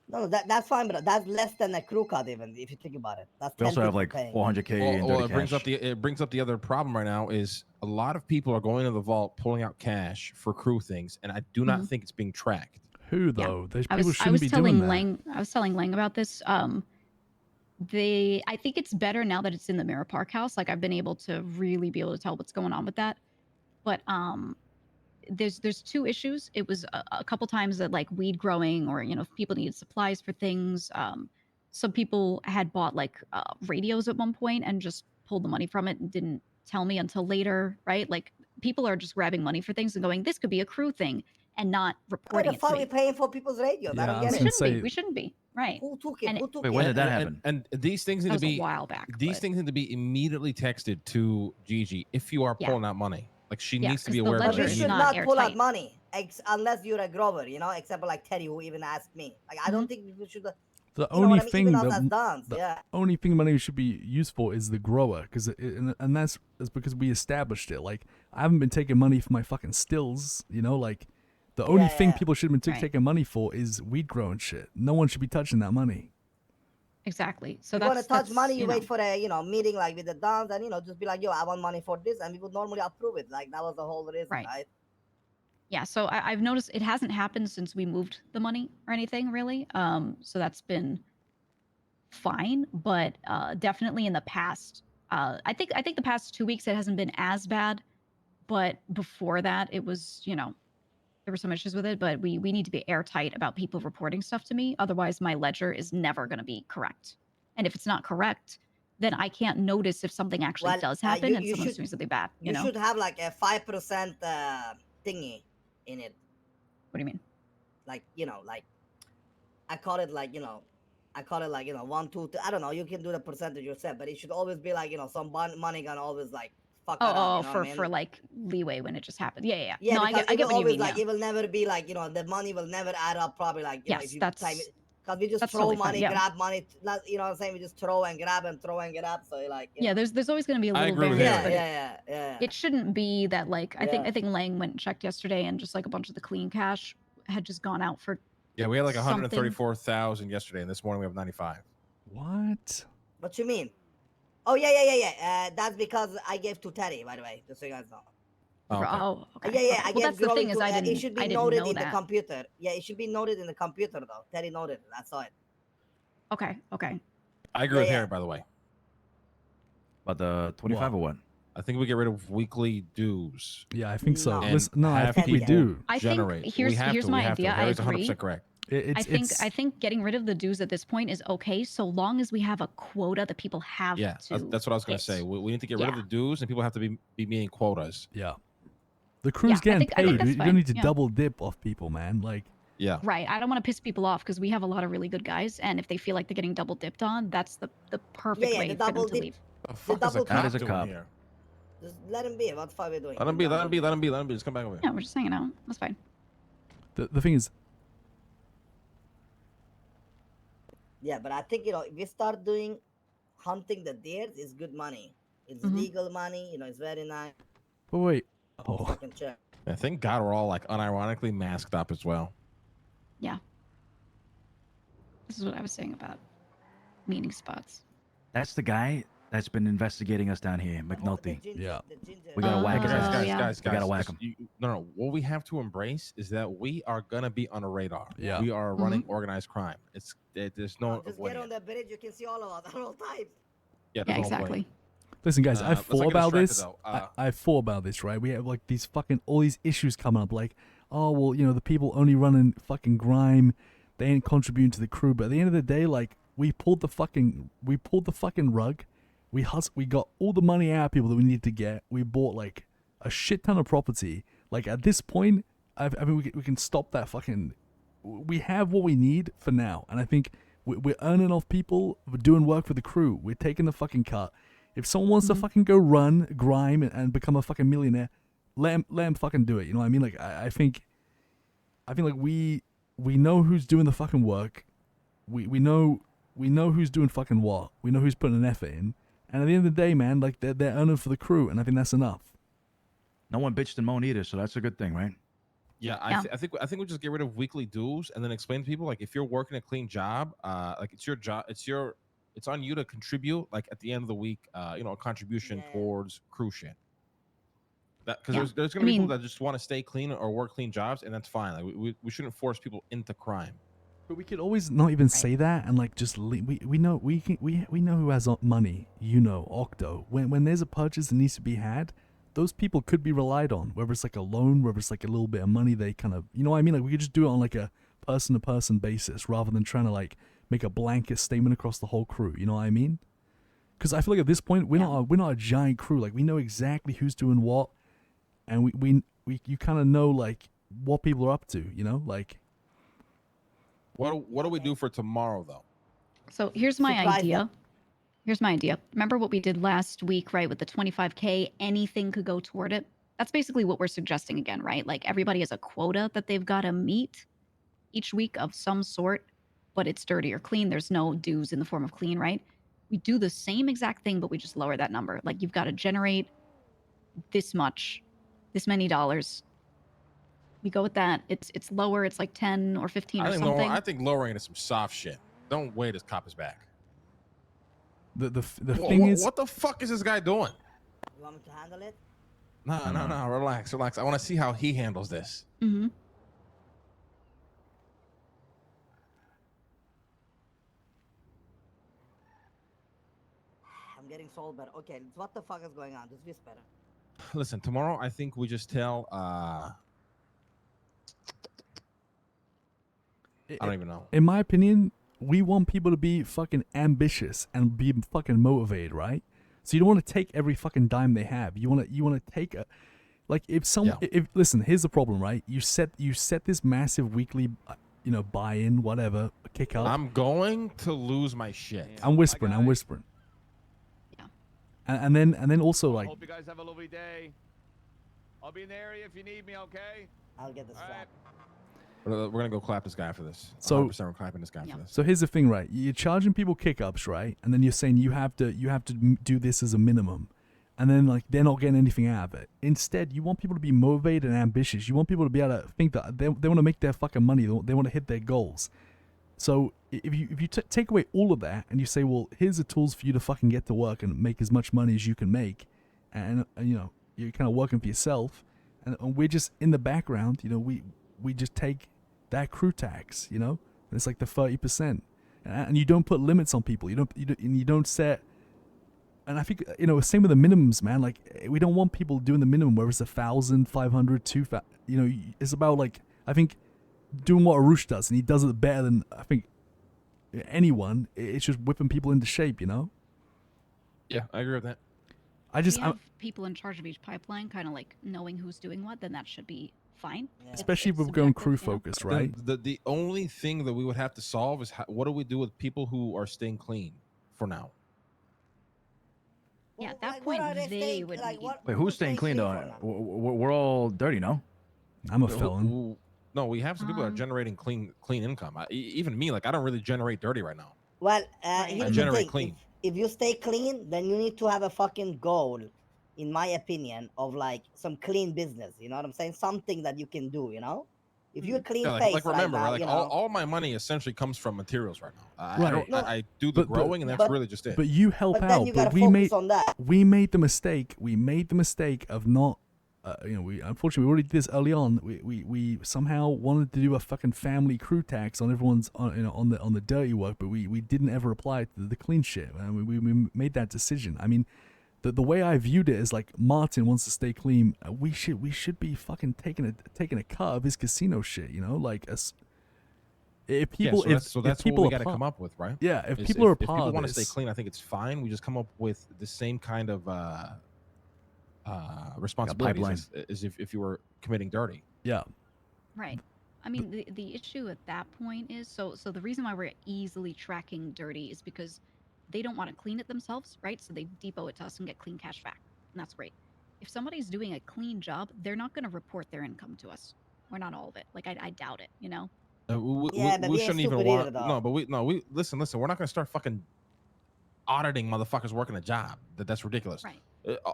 No, that's fine, but that's less than a crew cut, even if you think about it. That's We 10 also have people like paying. 400k in Well, dirty cash. it brings up the other problem right now is a lot of people are going to the vault pulling out cash for crew things, and I do not think it's being tracked. Who Yeah. though? Those I people was shouldn't be doing telling that. Lang I was telling Lang about this. I think it's better now that it's in the Mirror Park house. Like I've been able to really be able to tell what's going on with that. But there's two issues. It was a couple times that like weed growing, or if people needed supplies for things. Some people had bought like radios at one point and just pulled the money from it and didn't tell me until later, right? Like people are just grabbing money for things and going, this could be a crew thing, and not Why reporting the it fuck to we me. paying for people's radios? I Yeah, don't I get was We it. gonna shouldn't be. say- We shouldn't be. Right. Who took it? And Who took Wait, it? when did that happen? And these things need That to was be a while back. these but- things need to be immediately texted to Gigi if you are Yeah. pulling out money. Like she Yeah, needs to be 'cause the aware of But that. we ledger is should immediately. not pull out airtight. money unless you're a grower, except for like Teddy, who even asked me. Like, I don't think we should. The You know only what I mean? thing Even us as that dons, the yeah. only thing money should be used for is the grower, because and that's because we established it. Like I haven't been taking money for my fucking stills, like the only thing yeah. people should have been Right. taking money for is weed growing shit. No one should be touching that money. Exactly. So You that's want to touch that's, money, you wait for a meeting like with the dons, and just be like, yo, I want money for this, and we would normally approve it. Like that was the whole reason, Right. right? Yeah, so I've noticed it hasn't happened since we moved the money or anything really. So that's been fine, but definitely in the past, I think the past 2 weeks it hasn't been as bad, but before that it was, there were some issues with it. But we need to be airtight about people reporting stuff to me, otherwise my ledger is never going to be correct. And if it's not correct, then I can't notice if something actually Well, does happen you and someone's should- doing something bad. You should have like a 5% thingy in it. What do you mean? Like like I call it like 1, 2, 3. I don't know. You can do the percentage yourself, but it should always be like some money gonna always like fuck around. Oh, you know what I mean? for like leeway when it just happened. Yeah. Yeah, No, I because get it will what you always mean. like Yeah. it will never be like the money will never add up. Probably like Yes, if you that's- time it, because we just that's throw totally fine, money, yeah. grab money. You know what I'm saying? We just throw and grab and throw and grab. So like Yeah, there's always going to be a I little agree with variance, Harry. yeah, but yeah. it shouldn't be that like I Yeah. think Lang went and checked yesterday and just like a bunch of the clean cash had just gone out for Yeah, we had like something. 134,000 yesterday, and this morning we have 95. What? What you mean? Oh yeah. That's because I gave to Teddy, by the way, just so you guys know. Oh, okay. Oh, okay. Yeah. okay. I Well, gave that's the Glory thing is to, I didn't it should be I didn't noted know in the that. computer. Yeah, it should be noted in the computer though. Teddy noted it. I saw it. Okay. I agree with Yeah. Harry, by the way. About the 25 or what? I think we get rid of weekly dues. Yeah, I think so. No. And Listen, no, I have think we people do. I generate. think here's my idea. I Harry's agree. 100% correct. I think getting rid of the dues at this point is okay, so long as we have a quota that people have Yeah, to. that's what I was going to hit. say. We need to get rid of Yeah. the dues, and people have to be meeting quotas. Yeah. The crew's Yeah, I getting think paid. that's You don't fine, need to yeah. double dip off people, man. Like, Yeah. Right. I don't want to piss people off because we have a lot of really good guys, and if they feel like they're getting double dipped on, that's the perfect Yeah, way the for them double to dip. leave. The fuck double is a tap. cop That is a doing cop. here? Just let him be. What the fuck are we doing? Let him be. Let him be. Let him be. Let him be. Just come back over here. Yeah, we're just hanging out. That's fine. the thing is, Yeah, but I think if we start doing hunting the deers, it's good money. It's Mhm. legal money. It's very nice. but wait. Oh, Fucking check. I thank God we're all like unironically masked up as well. Yeah. This is what I was saying about meeting spots. That's the guy that's been investigating us down here, The McNulty. ginger- Yeah. the ginger- We gotta whack his Oh, ass. Guys, yeah. We gotta whack just- him. No. What we have to embrace is that we are gonna be on a radar. Yeah. We are running organized crime. There's no Just get avoiding on it. the bridge. You can see all of us at all times. Yeah, Yeah, there's no avoiding exactly. listen, guys. I've let's not thought get about this. distracted, though. I've thought about this, right? We have like these fucking all these issues coming up. Like, oh well, the people only running fucking grime, they ain't contributing to the crew. But at the end of the day, like, we pulled the fucking rug. We got all the money out of people that we needed to get. We bought like a shit ton of property. Like at this point, I mean, we can stop that fucking. We have what we need for now, and I think we're earning off people. We're doing work for the crew. We're taking the fucking cut. If someone wants to fucking go run grime and become a fucking millionaire, let him fucking do it. You know what I mean? Like I think like we know who's doing the fucking work. We know who's doing fucking what. We know who's putting an effort in. And at the end of the day, man, like they're earning for the crew, and I think that's enough. No one bitched and moaned either, so that's a good thing, right? Yeah, I think we just get rid of weekly dues and then explain to people like if you're working a clean job, like it's your job, it's on you to contribute like at the end of the week, a contribution Yeah. towards crew shit. That because Yeah. there's I gonna be people mean- that just want to stay clean or work clean jobs, and that's fine. Like we shouldn't force people into crime. But we could always not even say that and like just we know we know who has money. You know, Octo. When there's a purchase that needs to be had, those people could be relied on. Whether it's like a loan, whether it's like a little bit of money, they kind of you know what I mean. Like we could just do it on like a person to person basis rather than trying to like make a blanket statement across the whole crew. You know what I mean? Because I feel like at this point we're not a giant crew. Like we know exactly who's doing what, and we you kind of know like what people are up to. You know, like. What do we do for tomorrow though? So here's my Surprise idea. them. Here's my idea. Remember what we did last week, right? With the 25K, anything could go toward it. That's basically what we're suggesting again, right? Like everybody has a quota that they've got to meet each week of some sort, but it's dirty or clean. There's no dues in the form of clean, right? We do the same exact thing, but we just lower that number. Like you've got to generate this much, this many dollars. We go with that. It's lower. It's like 10 or 15 or something. I think lowering it is some soft shit. Don't wait his cop is back. The thing is, what the fuck is this guy doing? You want me to handle it? No, relax. I want to see how he handles this. Mm-hmm. I'm getting sold, but okay. What the fuck is going on? Just whisper. Listen, tomorrow I think we just tell. I don't even know. in my opinion, we want people to be fucking ambitious and be fucking motivated, right? So you don't want to take every fucking dime they have. You want to take a, like if some if listen, here's the problem, right? You set this massive weekly, buy-in, whatever, kick up. I'm going to lose my shit. I'm whispering. Yeah. And then also like. Hope you guys have a lovely day. I'll be in the area if you need me, okay? I'll get the All strap. right. We're gonna go clap this guy for this. So 100% we're clapping this guy for this. So here's the thing, right? You're charging people kick-ups, right? And then you're saying you have to do this as a minimum, and then like they're not getting anything out of it. Instead, you want people to be motivated and ambitious. You want people to be able to think that they want to make their fucking money. They want to hit their goals. So if you take away all of that and you say, well, here's the tools for you to fucking get to work and make as much money as you can make, and you're kind of working for yourself, and we're just in the background. We just take that crew tax, and it's like the 30%, and you don't put limits on people. You don't set. And I think same with the minimums, man. Like we don't want people doing the minimum where it's 1,000, 500, 2,000. It's about like I think doing what Arush does, and he does it better than I think anyone. It's just whipping people into shape, Yeah, I agree with that. If we have people in charge of each pipeline, kind of like knowing who's doing what, then that should be fine. Yeah. Especially if It's we're going subjective, crew you know? focused, right? The only thing that we would have to solve is what do we do with people who are staying clean for now? Yeah, at Well, that like, point, what are they they staying- would like, need- what- Wait, who's staying clean for though? now? We're all dirty, no? I'm a Who- felon. No, we have some people that are Um, generating clean income. Even me, like I don't really generate dirty right now. Well, Right. here's I the generate thing. clean. If you stay clean, then you need to have a fucking goal, in my opinion, of like some clean business. You know what I'm saying? Something that you can do. If you're a clean Yeah, face, like remember, right now, right? Like all my money essentially comes from materials right now. Right. I do the But- growing, and that's but- really just it. But you help but then out. you But gotta we focus made on that. the mistake. We made the mistake of not. We unfortunately we already did this early on. We somehow wanted to do a fucking family crew tax on everyone's on the dirty work, but we didn't ever apply it to the clean shit. And we made that decision. I mean, the way I viewed it is like Martin wants to stay clean. We should be fucking taking a cut of his casino shit. Like us. If people so if that's people what we got to part- come up with, right? Yeah, if Is people are if part people of want to this, stay clean, I think it's fine. We just come up with the same kind of responsibilities as if you were committing dirty. yeah. Right. I mean, the issue at that point is so the reason why we're easily tracking dirty is because they don't want to clean it themselves, right? So they depot it to us and get clean cash back, and that's great. If somebody's doing a clean job, they're not going to report their income to us, or not all of it. Like I doubt it, Yeah, but we we ain't shouldn't even stupid want. either, though. No, we listen. We're not gonna start fucking auditing motherfuckers working a job. That's ridiculous. Right.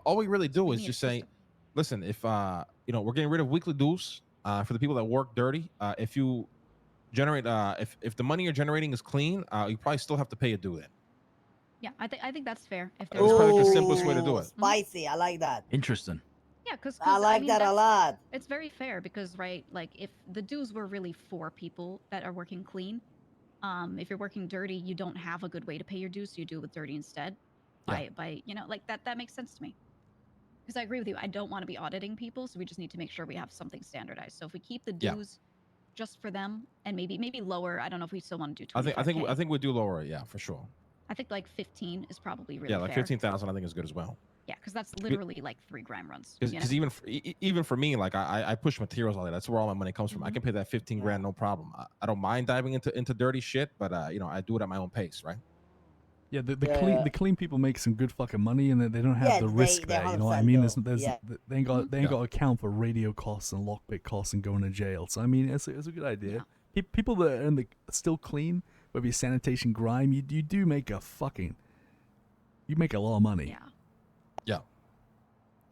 All we really do We is need a just say, system. listen, if we're getting rid of weekly dues, for the people that work dirty, if you generate, if the money you're generating is clean, you probably still have to pay a due then. Yeah, I think that's fair. If That's there's probably the dirty simplest way to there. do it. Spicy. I like that. Interesting. Yeah, because I like that a lot. It's very fair because, right, like if the dues were really for people that are working clean, if you're working dirty, you don't have a good way to pay your dues, so you do it with dirty instead. By like that makes sense to me. Because I agree with you. I don't want to be auditing people, so we just need to make sure we have something standardized. So if we keep the dues just for them and maybe lower, I don't know if we still want to do 25K. I think we do lower it, yeah, for sure. I think like 15 is probably really fair. Like 15,000 I think is good as well. Yeah, because that's literally like 3 gram runs. Because even for me, like I push materials all that. That's where all my money comes from. I can pay that 15 grand, no problem. I don't mind diving into dirty shit, but I do it at my own pace, right? Yeah, the clean people make some good fucking money, and they don't have the risk there. You know what I mean? They ain't got to account for radio costs and lockpick costs and going to jail. So I mean, it's a good idea. People that are still clean, whether you're sanitation, grime, you do make a lot of money. Yeah.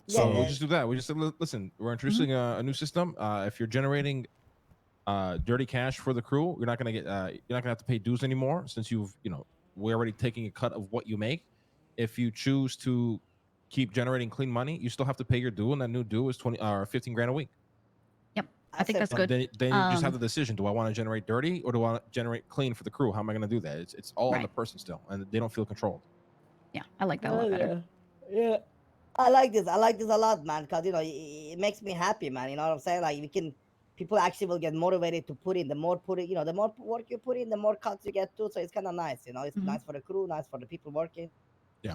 So we just do that. We just said, listen, we're introducing a new system. If you're generating dirty cash for the crew, you're not gonna have to pay dues anymore since we're already taking a cut of what you make. If you choose to keep generating clean money, you still have to pay your due, and that new due is 20 or 15 grand a week. Yep, I think that's good. Then you just have the decision: do I want to generate dirty or do I want to generate clean for the crew? How am I going to do that? It's all on the person still, and they don't feel controlled. Yeah, I like that a lot better. Yeah, I like this. I like this a lot, man, because it makes me happy, man. You know what I'm saying? Like people actually will get motivated to put in. The more the more work you put in, the more cuts you get too. So it's kind of nice, It's nice for the crew, nice for the people working. Yeah,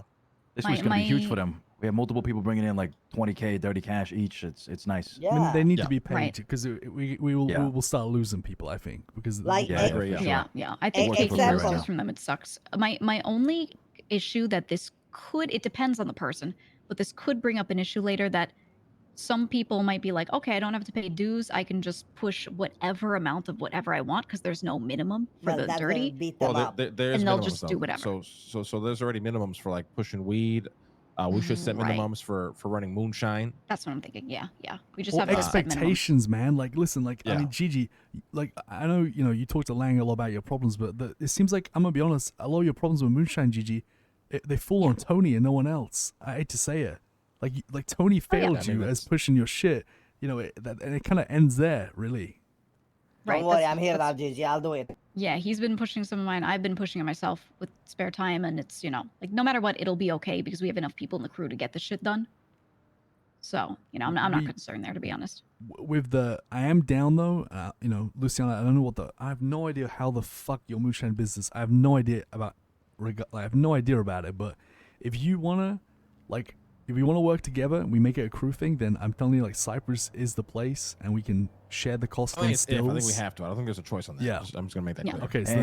this week's gonna be huge for them. We have multiple people bringing in like 20K dirty cash each. It's nice. Yeah, I mean, they need to be paid because we will start losing people. I think because like Yeah, I think taking those from them, it sucks. My only issue that it depends on the person, but this could bring up an issue later that some people might be like, okay, I don't have to pay dues. I can just push whatever amount of whatever I want because there's no minimum for the dirty. Well, there's and they'll minimums, just do whatever. So there's already minimums for like pushing weed. We should set minimums for running moonshine. That's what I'm thinking. Yeah. We just have expectations, man. Like, listen, I mean, Gigi, like, I know you talked to Lang a lot about your problems, but it seems like, I'm gonna be honest, a lot of your problems with moonshine, Gigi, they fall on Tony and no one else. I hate to say it. Like Tony failed you as pushing your shit, and it kind of ends there, really. Right. Don't worry, I'm here now, Gigi. I'll do it. Yeah, he's been pushing some of mine. I've been pushing it myself with spare time, and it's like no matter what, it'll be okay because we have enough people in the crew to get the shit done. So I'm not concerned there, to be honest. With I am down though. Luciana, I don't know I have no idea how the fuck your moonshine business. I have no idea about. I have no idea about it. But if you wanna, if we want to work together and we make it a crew thing, then I'm telling you, Cyprus is the place, and we can share the cost and stills. I think we have to. I don't think there's a choice on that. Yeah. I'm just gonna make that clear. Okay, so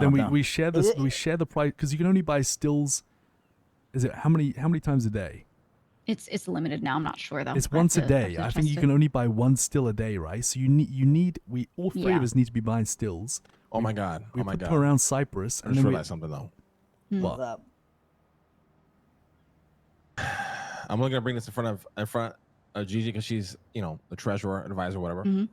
then we share this. We share the price because you can only buy stills. Is it how many times a day? It's limited now. I'm not sure though. It's once a day. I think you can only buy one still a day, right? So we all three of us need to be buying stills. Oh my god. We put them around Cyprus. I just realized something though. What? I'm only gonna bring this in front of Gigi because she's the treasurer, advisor, whatever.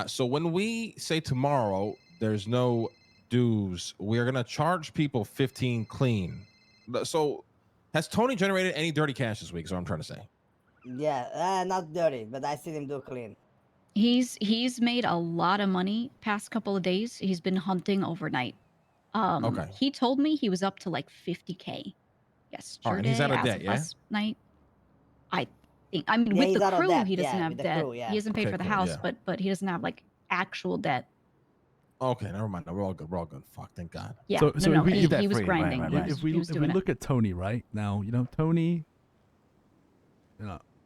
So when we say tomorrow there's no dues, we're gonna charge people 15 clean. So has Tony generated any dirty cash this week? Is what I'm trying to say. Yeah, not dirty, but I see him do clean. He's made a lot of money past couple of days. He's been hunting overnight. Okay. He told me he was up to like 50K yesterday. All right, he's out of debt, last night. I mean, with the crew, he doesn't have debt. He hasn't paid for the house, but he doesn't have actual debt. Okay, never mind. No, we're all good. We're all good. Fuck, thank God. Yeah. So he was grinding. Right. If we look at Tony right now, Tony,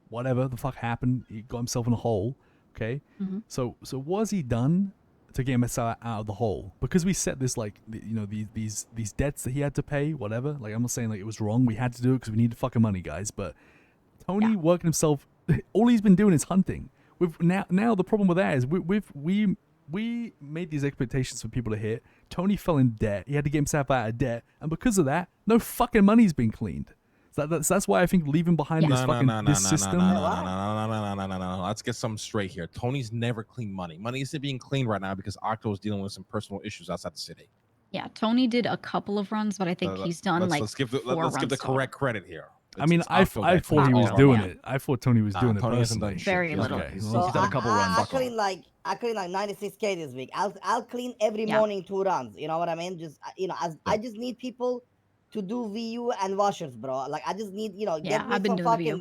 whatever the fuck happened, he got himself in a hole. Okay. So was he done to get himself out of the hole? Because we set this these debts that he had to pay, whatever. Like, I'm not saying it was wrong. We had to do it because we needed fucking money, guys. But Tony working himself, all he's been doing is hunting. Now the problem with that is we made these expectations for people to hit. Tony fell in debt. He had to get himself out of debt, and because of that, no fucking money's been cleaned. That's why I think leaving behind this system. No. Let's get something straight here. Tony's never cleaned money. Money isn't being cleaned right now because Octo is dealing with some personal issues outside the city. Yeah, Tony did a couple of runs, but I think he's done let's give the runs correct credit here. I mean, I thought he was doing it. I thought Tony was doing it Tony hasn't personally. done shit. Very little. Okay. He's done a couple runs. I clean like 96K this week. I'll clean every morning 2 runs. You know what I mean? Just I just need people to do VU and washers, bro. Like I just need get me I've been some doing the VU.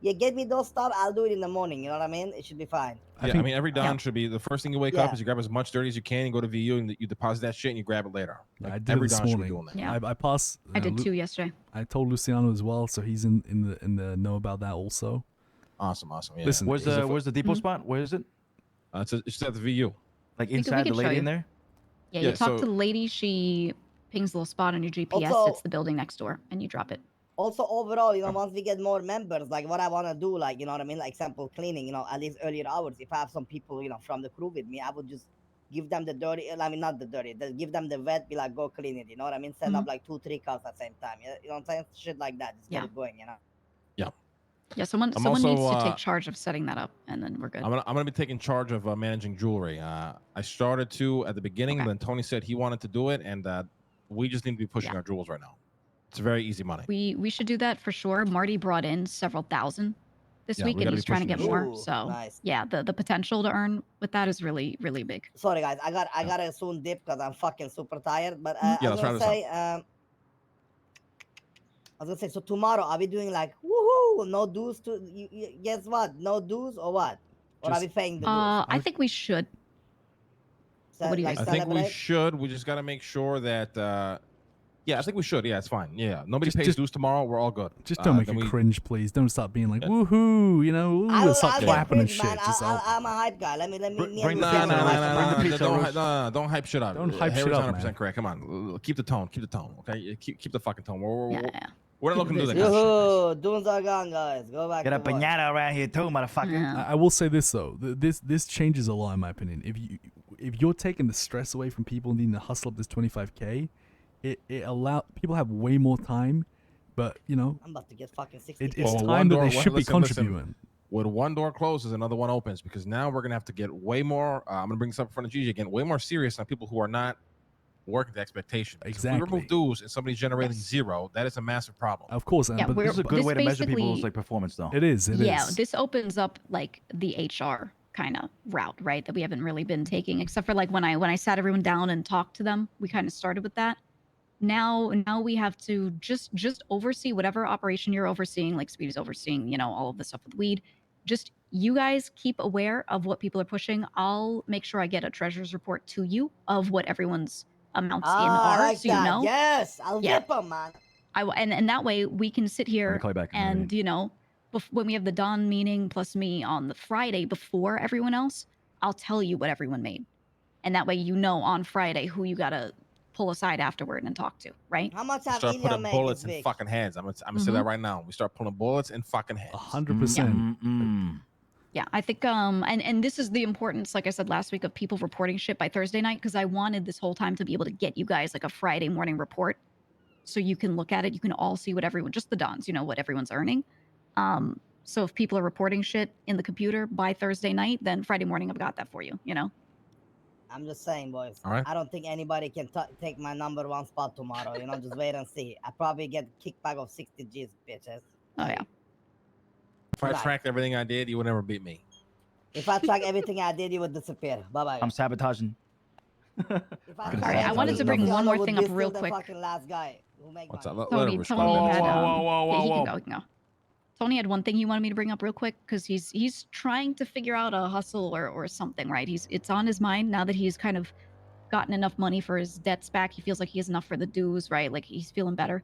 fucking get me those stuff. I'll do it in the morning. You know what I mean? It should be fine. I mean, every dawn should be the first thing you wake up is you grab as much dirty as you can and go to VU and you deposit that shit and you grab it later. I did every it this dawn should be morning. doing that. Yeah. I passed. I did 2 yesterday. I told Luciano as well, so he's in the know about that also. Awesome. Yeah. Listen, Where's the depot spot? Where is it? It's just at the VU. Like We inside can the show lady you. in there? Yeah, Yeah, you talk so- to the lady. She pings a little spot on your GPS. Also- It's the building next door, and you drop it. Also, overall, once we get more members, like what I want to do, like, you know what I mean? Like, example, cleaning, at least earlier hours. If I have some people, from the crew with me, I would just give them the dirty, I mean, not the dirty, give them the wet, be like, go clean it, you know what I mean? Send up like 2-3 cars at the same time. You know what I'm saying? Shit like that. Just get it going, Yeah, someone also, needs to take charge of setting that up, and then we're good. I'm gonna be taking charge of managing jewelry. I started to at the beginning, Okay. then Tony said he wanted to do it, and we just need to be pushing our jewels right now. It's very easy money. We should do that for sure. Marty brought in several thousand this Yeah, week, we and gotta he's be trying to pushing get that more. shit. So Ooh, nice. yeah, the potential to earn with that is really, really big. Sorry, guys. I gotta soon dip because I'm fucking super tired. But Yeah, I was let's gonna wrap this say, so tomorrow are we doing like woohoo? No dues to you guess what? No dues or what? Or are we paying the dues? I think we should. what do you guys I think we celebrate? should. We just got to make sure that. Yeah, I think we should. Yeah, it's fine. Yeah, nobody Just- pays just- dues tomorrow. We're all good. Just don't make then it we- cringe, please. Don't start being like woohoo, I'll start get clapping and cringe, shit. man. Just I'm a hype guy. Let me. Bring and the Luciano pizza, hype Ross. him Bring up. the pizza, Ross. Don't hype shit up. Don't hype shit Harry's up, 100% man. correct. Come on, keep the tone. Keep the tone. Okay, keep the fucking tone. We're Yeah. not looking to do that Keep kind of shit. Yoo-hoo, dunes are gone, guys. Go back Get to a work. piñata around here too, motherfucker. Yeah. I will say this though, this changes a lot in my opinion. If you're taking the stress away from people needing to hustle up this 25K, it allow people have way more time, but I'm about to get fucking 60. it's Well, time one that door- they should be listen. contributing. When one door closes, another one opens because now we're gonna have to get way more. I'm gonna bring this up in front of Gigi again. Way more serious on people who are not working to expectation. Because If we Exactly. remove dues and somebody's generating Yes. zero, that is a massive problem. Of course, Yeah, but we're- This is a good This way to measure people's basically- like performance, though. it is. Yeah, this opens up like the HR kind of route, right? That we haven't really been taking, except for like when I sat everyone down and talked to them. We kind of started with that. Now we have to just oversee whatever operation you're overseeing. Like Speedy's overseeing, all of the stuff with weed. Just you guys keep aware of what people are pushing. I'll make sure I get a treasurer's report to you of what everyone's amounts in I are, like so that. you know. Yes, I'll Yeah. whip them, man. And that way we can sit I'm gonna here call you back in a minute. and when we have the dawn meeting plus me on the Friday before everyone else, I'll tell you what everyone made, and that way on Friday who you gotta pull aside afterward and talk to, right? How much have Start Ilya putting made bullets this in week? fucking heads. I'm gonna say that right now. We start pulling bullets in fucking heads. 100%. Yeah, I think and this is the importance, like I said last week, of people reporting shit by Thursday night, because I wanted this whole time to be able to get you guys like a Friday morning report, so you can look at it. You can all see what everyone, just the dons, what everyone's earning. So if people are reporting shit in the computer by Thursday night, then Friday morning I've got that for you. I'm just saying, boys. All right. I don't think anybody can take my number 1 spot tomorrow. Just wait and see. I probably get kickback of 60 G's, bitches. Oh yeah. If I Right. tracked everything I did, you would never beat me. If I track everything I did, you would disappear. Bye bye. I'm sabotaging. If I All track right, I wanted to everything, bring one more would thing be up still real the quick. fucking last guy who make What's money. up? Let him Tony respond. had whoa, he can go. Tony had one thing he wanted me to bring up real quick, because he's trying to figure out a hustle or something, right? It's on his mind now that he's kind of gotten enough money for his debts back. He feels like he has enough for the dues, right? Like he's feeling better.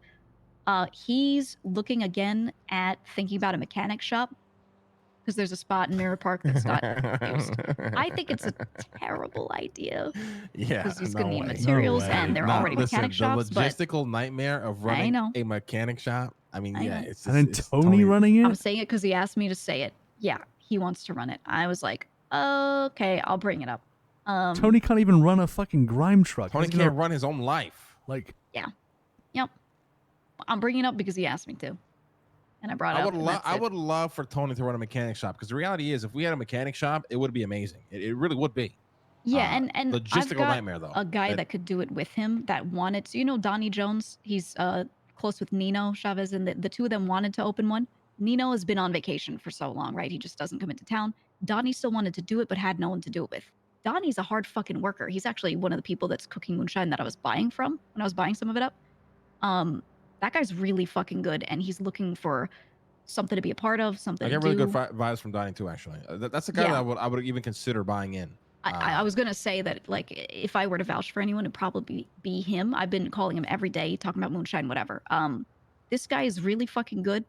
He's looking again at thinking about a mechanic shop, because there's a spot in Mirror Park that's got used. I think it's a terrible idea, Yeah, because he's no going to need way. materials way. and they're Nah, already listen, mechanic shops. The But logistical nightmare of running know. a mechanic shop. I mean, I yeah, know. it's And then it's Tony running I'm it. saying it because he asked me to say it. Yeah, he wants to run it. I was like, okay, I'll bring it up. Tony can't even run a fucking grime truck. Tony Doesn't can't know- run his own life. Like Yep. I'm bringing it up because he asked me to. and I brought it I up. would and love. that's I it. would love for Tony to run a mechanic shop because the reality is, if we had a mechanic shop, it would be amazing. It really would be. Yeah, and I've Logistical got nightmare though. a guy that could do it with him that wanted to. You know, Donnie Jones. He's close with Nino Chavez, and the two of them wanted to open one. Nino has been on vacation for so long, right? He just doesn't come into town. Donnie still wanted to do it, but had no one to do it with. Donnie's a hard fucking worker. He's actually one of the people that's cooking moonshine that I was buying from when I was buying some of it up. That guy's really fucking good, and he's looking for something to be a part of, something I to get really do. good vibes from Donnie too. Actually, that's the guy Yeah. that I would even consider buying in. I was gonna say that, like, if I were to vouch for anyone, it'd probably be him. I've been calling him every day, talking about moonshine, whatever. This guy is really fucking good.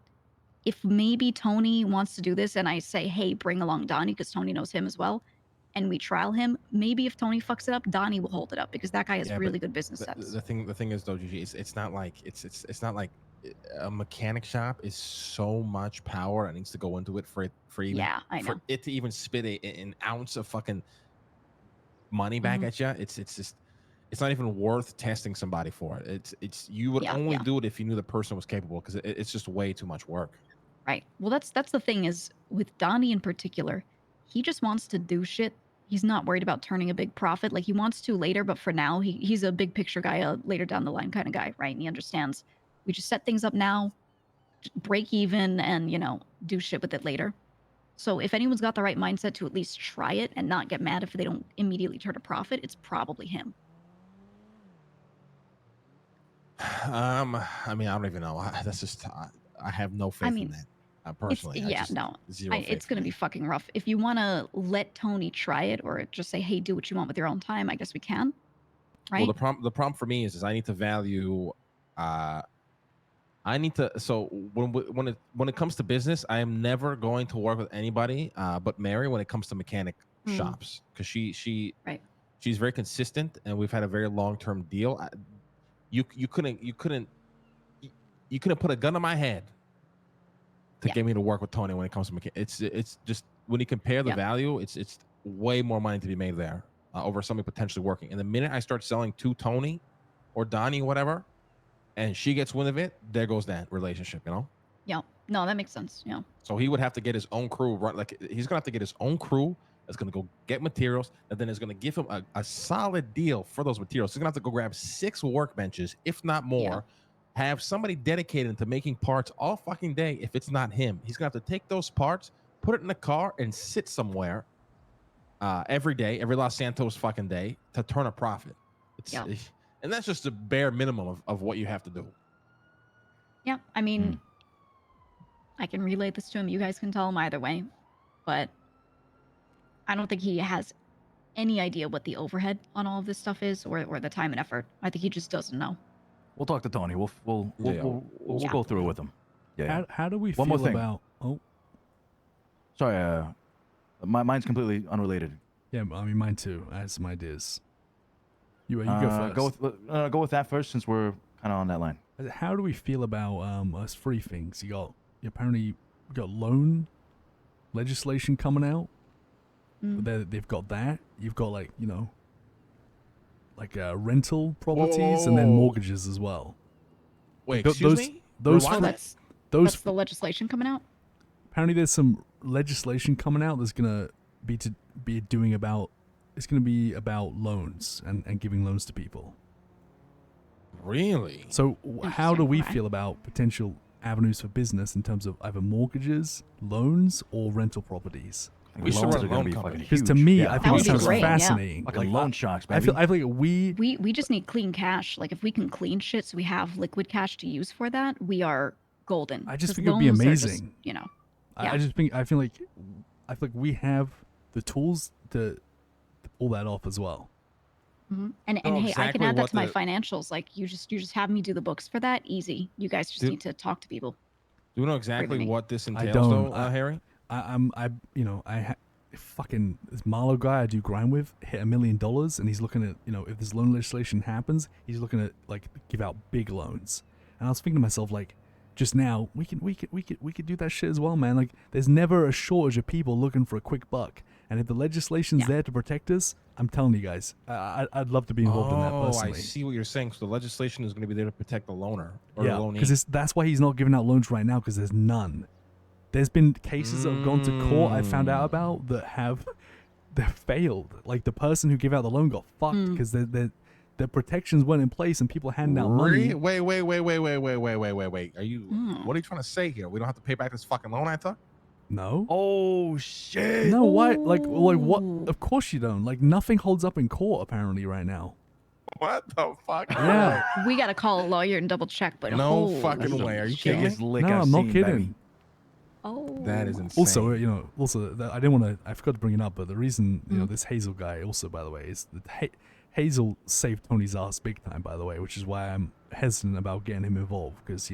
If maybe Tony wants to do this, and I say, hey, bring along Donnie, because Tony knows him as well, and we trial him, maybe if Tony fucks it up, Donnie will hold it up because that guy has Yeah, but really good business sense. the thing is though, Gigi, it's not like it's not like a mechanic shop is so much power that needs to go into it for even Yeah, I know. for it to even spit an ounce of fucking money back Mhm. at you. It's just it's not even worth testing somebody for it. It's you would Yeah, only yeah. do it if you knew the person was capable because it's just way too much work. Right. Well, that's the thing is with Donnie in particular, he just wants to do shit. He's not worried about turning a big profit. Like he wants to later, but for now, he's a big picture guy, a later down the line kind of guy, right? And he understands we just set things up now, break even, and do shit with it later. So if anyone's got the right mindset to at least try it and not get mad if they don't immediately turn a profit, it's probably him. I mean, I don't even know. That's just I have no faith mean, in that. It's Personally, I just no. zero faith It's in gonna that. be fucking rough. If you want to let Tony try it, or just say, "Hey, do what you want with your own time," I guess we can, right? Well, the problem for me is I need to value. I need to. So when it comes to business, I am never going to work with anybody but Mary when it comes to mechanic shops because Right. she's very consistent and we've had a very long term deal. You couldn't put a gun to my head to get me to work with Tony when it comes to mechanic. It's just when you compare the value, it's way more money to be made there over somebody potentially working. And the minute I start selling to Tony or Donnie, whatever, and she gets wind of it, there goes that relationship, Yeah. No, that makes sense. Yeah. So he would have to get his own crew, right? Like he's gonna have to get his own crew that's gonna go get materials, and then is gonna give him a solid deal for those materials. He's gonna have to go grab 6 workbenches, if not more. Have somebody dedicated to making parts all fucking day. If it's not him, he's gonna have to take those parts, put it in the car, and sit somewhere every day, every Los Santos fucking day to turn a profit. And that's just the bare minimum of what you have to do. Yeah. I mean, I can relay this to him. You guys can tell him either way, but I don't think he has any idea what the overhead on all of this stuff is, or the time and effort. I think he just doesn't know. We'll talk to Tony. We'll go through it with him. Yeah. How do we One feel more thing. about? Oh, sorry. Mine's completely unrelated. yeah. I mean, mine too. I had some ideas. You go first. Go with that first, since we're kind of on that line. How do we feel about us free things? Apparently we got loan legislation coming out. They've got that. You've got rental properties and then mortgages as well. Wait, excuse me? Those That's the legislation coming out. Apparently there's some legislation coming out that's gonna it's gonna be about loans and giving loans to people. Really? So how do we Okay. feel about potential avenues for business in terms of either mortgages, loans, or rental properties? We should Loans run are a gonna loan be company. fucking Because to huge. me, Yeah. I That think would it be sounds great, yeah. fascinating. Like a loan sharks, baby. I feel like We just need clean cash. Like if we can clean shit, so we have liquid cash to use for that, we are golden. I just 'Cause think it would be loans are just, amazing. I feel like we have the tools to pull that off as well. And know hey, I can exactly add that what to my the- financials. Like you just have me do the books for that. Easy. You guys just Do- need to talk to people. Do you know exactly me. what this I entails, don't. though, Harry? Fucking this Marlo guy I do grind with hit $1 million, and he's looking at if this loan legislation happens, he's looking at give out big loans. And I was thinking to myself just now we could do that shit as well, man. Like there's never a shortage of people looking for a quick buck, And if the legislation's Yeah. there to protect us, I'm telling you guys, I'd love to be involved in that personally. I see what you're saying. So the legislation is going to be there to protect the loaner or Yeah, the loanee. because that's why he's not giving out loans right now, because there's none. There's been cases that have gone to court I found out about that they've failed. Like the person who gave out the loan got fucked because the protections weren't in place and people handing out money. Wait. Are you? What are you trying to say here? We don't have to pay back this fucking loan I took? No. Oh shit. No, why? Like what? Of course you don't. Like nothing holds up in court apparently right now. What the fuck? Yeah. We gotta call a lawyer and double check. But No holy fucking way. Are you kidding me? Biggest lick No, I've I'm not seen, kidding. baby. Oh, That is insane. Also, I didn't want to. I forgot to bring it up, but the reason this Hazel guy also, by the way, is that Hazel saved Tony's ass big time, by the way, which is why I'm hesitant about getting him involved because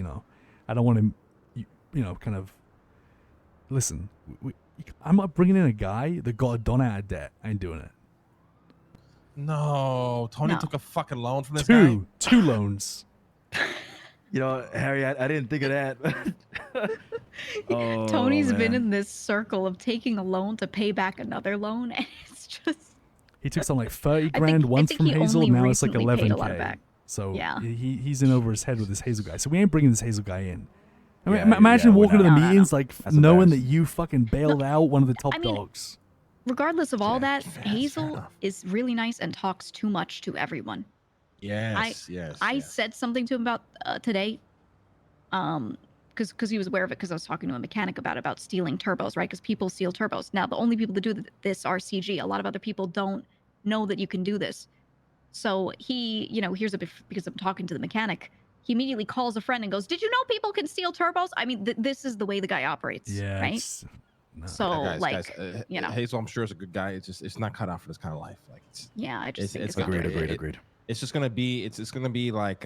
I don't want him, kind of. Listen, I'm not bringing in a guy that got a don out of debt. I ain't doing it. No, Tony No. took a fucking loan from this guy. Two loans. Harry, I didn't think of that. Oh, Tony's been man. in this circle of taking a loan to pay back another loan, and it's just. He took something like 30 I grand think once from he Hazel. only Now it's like recently paid a lot 11K. back. So Yeah. he's in over his head with this Hazel guy. So we ain't bringing this Hazel guy in. I mean, Yeah, imagine yeah, we're walking to the not. No, no, no. meetings like That's knowing that embarrassing. you fucking bailed out one of the top I mean, dogs. Regardless of all that, fair Hazel enough. is really nice and talks too much to everyone. Yes. I said something to him about today, because he was aware of it because I was talking to a mechanic about stealing turbos, right? Because people steal turbos. Now the only people that do this are CG. A lot of other people don't know that you can do this. So he, here's because I'm talking to the mechanic. He immediately calls a friend and goes, "Did you know people can steal turbos?" I mean, this is the way the guy operates, Yeah. right? No. So guys, guys, Hazel, I'm sure is a good guy. It's not cut out for this kind of life. Like yeah, I just think it's it's not agreed, good. Agreed. it's just gonna be like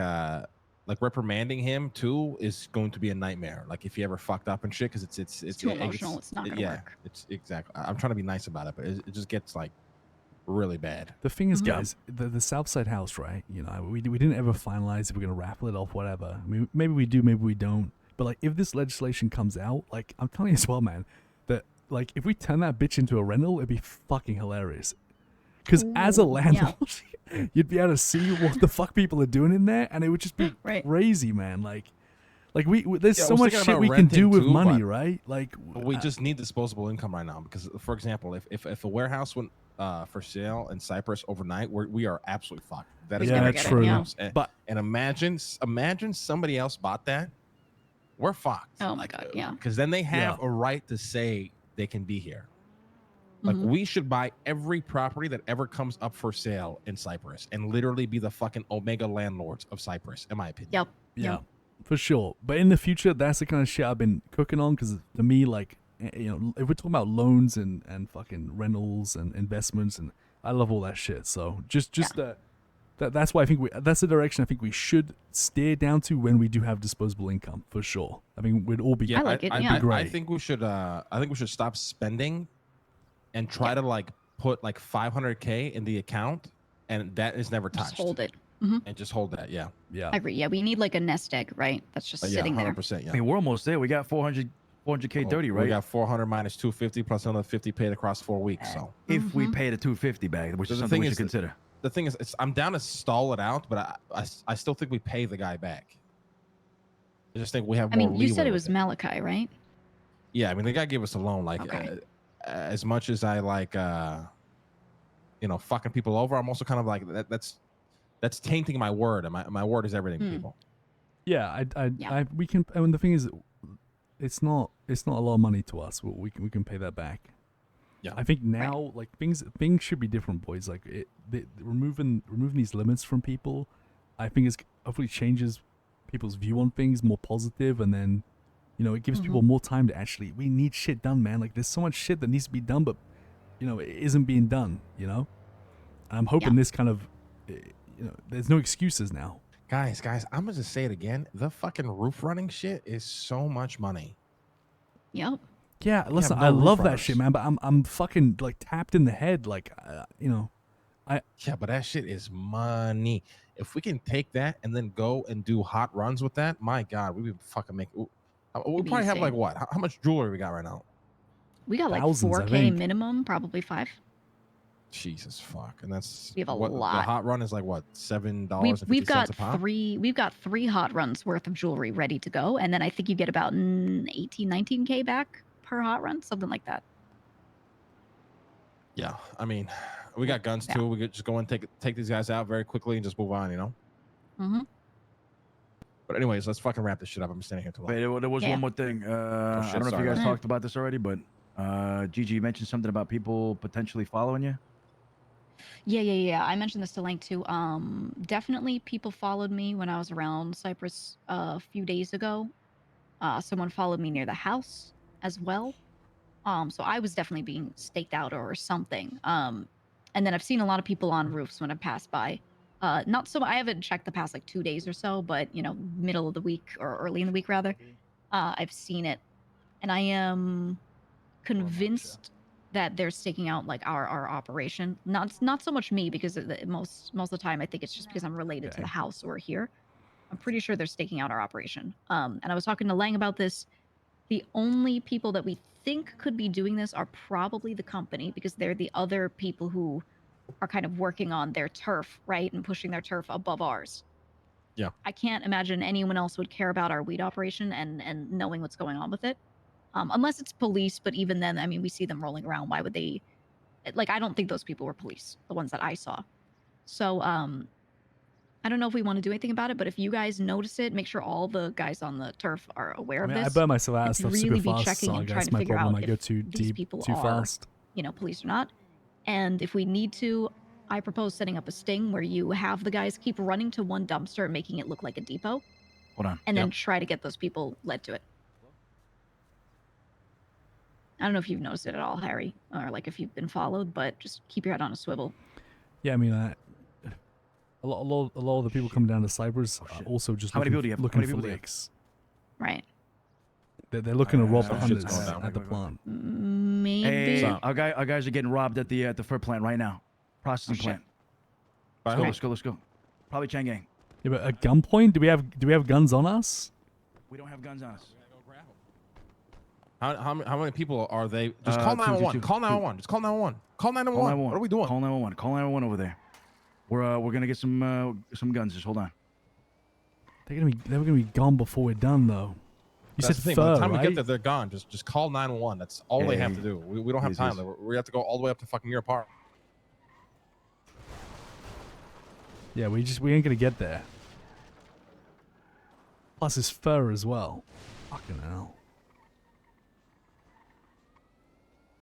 reprimanding him too is going to be a nightmare. Like if he ever fucked up and shit, because it's too emotional. It's not gonna work. It's exactly. I'm trying to be nice about it, but it just gets like really bad. The thing is, Mhm. guys, the Southside house, right? We didn't ever finalize if we're gonna raffle it off, whatever. I mean, maybe we do, maybe we don't. But like, if this legislation comes out, like, I'm telling you as well, man, that like if we turn that bitch into a rental, it'd be fucking hilarious. Because as a Ooh, landlord, you'd be able to see what the fuck people are doing in there, and it would just be Right. crazy, man. Like we there's Yeah, I so was much thinking shit about we can do renting with too, money, but- right? Like We just need disposable income right now because, for example, if a warehouse went for sale in Cyprus overnight, we are absolutely fucked. That is Yeah, gonna that's be true. Yeah. And, But- and imagine somebody else bought that, we're fucked. Oh my God, yeah. Because then they have Yeah. a right to say they can be here. Like Mhm. we should buy every property that ever comes up for sale in Cyprus and literally be the fucking Omega landlords of Cyprus, in my opinion. Yep. Yeah, Yep. for sure. But in the future, that's the kind of shit I've been cooking on because to me, like, if we're talking about loans and fucking rentals and investments, and I love all that shit. So that's why I think that's the direction I think we should steer down to when we do have disposable income for sure. I mean, we'd all be I like it, I, yeah. I great. think we should. I think we should stop spending, and try to like put like 500K in the account, and that is never touched. Just hold it. Hmm. And just hold that. Yeah. yeah. I agree. Yeah, we need like a nest egg, right? That's just Yeah. sitting there. 100%. Yeah. I mean, we're almost there. We got 400K dirty, right? We got 400 minus 250 plus another 50 paid across 4 weeks. So If we Mhm. pay the 250 back, which is The something thing we is should consider. the thing is, I'm down to stall it out, but I still think we pay the guy back. I just think we have I more mean, you said leeway it with was Malachi, right? Yeah, I mean, the guy gave us a loan. Like, Okay. as much as I like, fucking people over, I'm also kind of like that's tainting my word, and my word is everything to people. Yeah, Yeah. we can. I mean, the thing is, it's not a lot of money to us. We can pay that back. Yeah. I think now, like things should be different, boys. Like removing these limits from people, I think is hopefully changes people's view on things more positive, and then, it gives people more time to actually. We need shit done, man. Like there's so much shit that needs to be done, but it isn't being done. I'm hoping Yeah. this kind of, there's no excuses now. Guys, I'm gonna just say it again. The fucking roof running shit is so much money. Yep. Yeah, listen, no I roof love that runners. shit, man. But I'm fucking like tapped in the head, like Yeah, but that shit is money. If we can take that and then go and do hot runs with that, my God, we would fucking make. We It'd be probably have like insane. what? How much jewelry we got right now? We got like Thousands, I 4K think. minimum, probably 5. Jesus fuck, and that's We have a what lot. the hot run is like. What, $7 and We've 50 got cents a pop? we've got 3 hot runs worth of jewelry ready to go, and then I think you get about 18, 19K back per hot run, something like that. Yeah, I mean, we got guns Yeah. too. We could just go and take these guys out very quickly and just move on, you know. Mm-hmm. But anyways, let's fucking wrap this shit up. I'm standing here too long. Wait, there was Yeah. one more thing. I shit, don't know if sorry you guys about that. talked about this already, but Gigi, you mentioned something about people potentially following you. Yeah. I mentioned this to Lank too. Definitely people followed me when I was around Cyprus a few days ago. Someone followed me near the house as well. So I was definitely being staked out or something. And then I've seen a lot of people on roofs when I pass by. Not so I haven't checked the past like 2 days or so, but you know, middle of the week or early in the week rather, I've seen it, and I am convinced that they're staking out like our operation. Not so much me because most of the time I think it's just because I'm related to Okay. the house or here. I'm pretty sure they're staking out our operation. And I was talking to Lang about this. The only people that we think could be doing this are probably the company because they're the other people who are kind of working on their turf, right? And pushing their turf above ours. Yeah. I can't imagine anyone else would care about our weed operation and knowing what's going on with it. Unless it's police, but even then, I mean, we see them rolling around. Why would they? Like, I don't think those people were police, the ones that I saw. So, I don't know if we want to do anything about it, but if you guys notice it, make sure all the guys on the turf are aware I of mean, I this. burn myself out of and stuff really super be fast, checking so I and trying guess to my figure problem, out I go if too these deep, people too are, fast. you know, police or not. And if we need to, I propose setting up a sting where you have the guys keep running to one dumpster and making it look like a depot, Hold on. and then Yep. try to get those people led to it. I don't know if you've noticed it at all, Harry, or like if you've been followed, but just keep your head on a swivel. Yeah, I mean, a lot of the people coming down to Cyprus are shit. also just How many looking, people do you have? How looking many for people do you have? licks. Right. They're looking to rob the some hunters shit's going down. at the plant. Maybe. Hey, So- our guys are getting robbed at the fur plant right now. Processing shit. plant. By Let's who? go. Let's go. Probably Chang'an. Yeah, but at gunpoint, do we have guns on us? We don't have guns on us. How many people are they? Just Uh, call two, 911. two. Call 911. Just call 911. Call 911. Call 911. What are we doing? Call 911. Call 911 over there. We're gonna get some guns. Just hold on. They were gonna be gone before we're done, though. You That's said the thing. By fur, the time right? we get there, they're gone. Just call 911. That's all they have to Hey, do. We don't have yes, time. yes. We have to go all the way up to fucking your apartment. Yeah, we ain't gonna get there. Plus, it's fur as well. Fucking hell.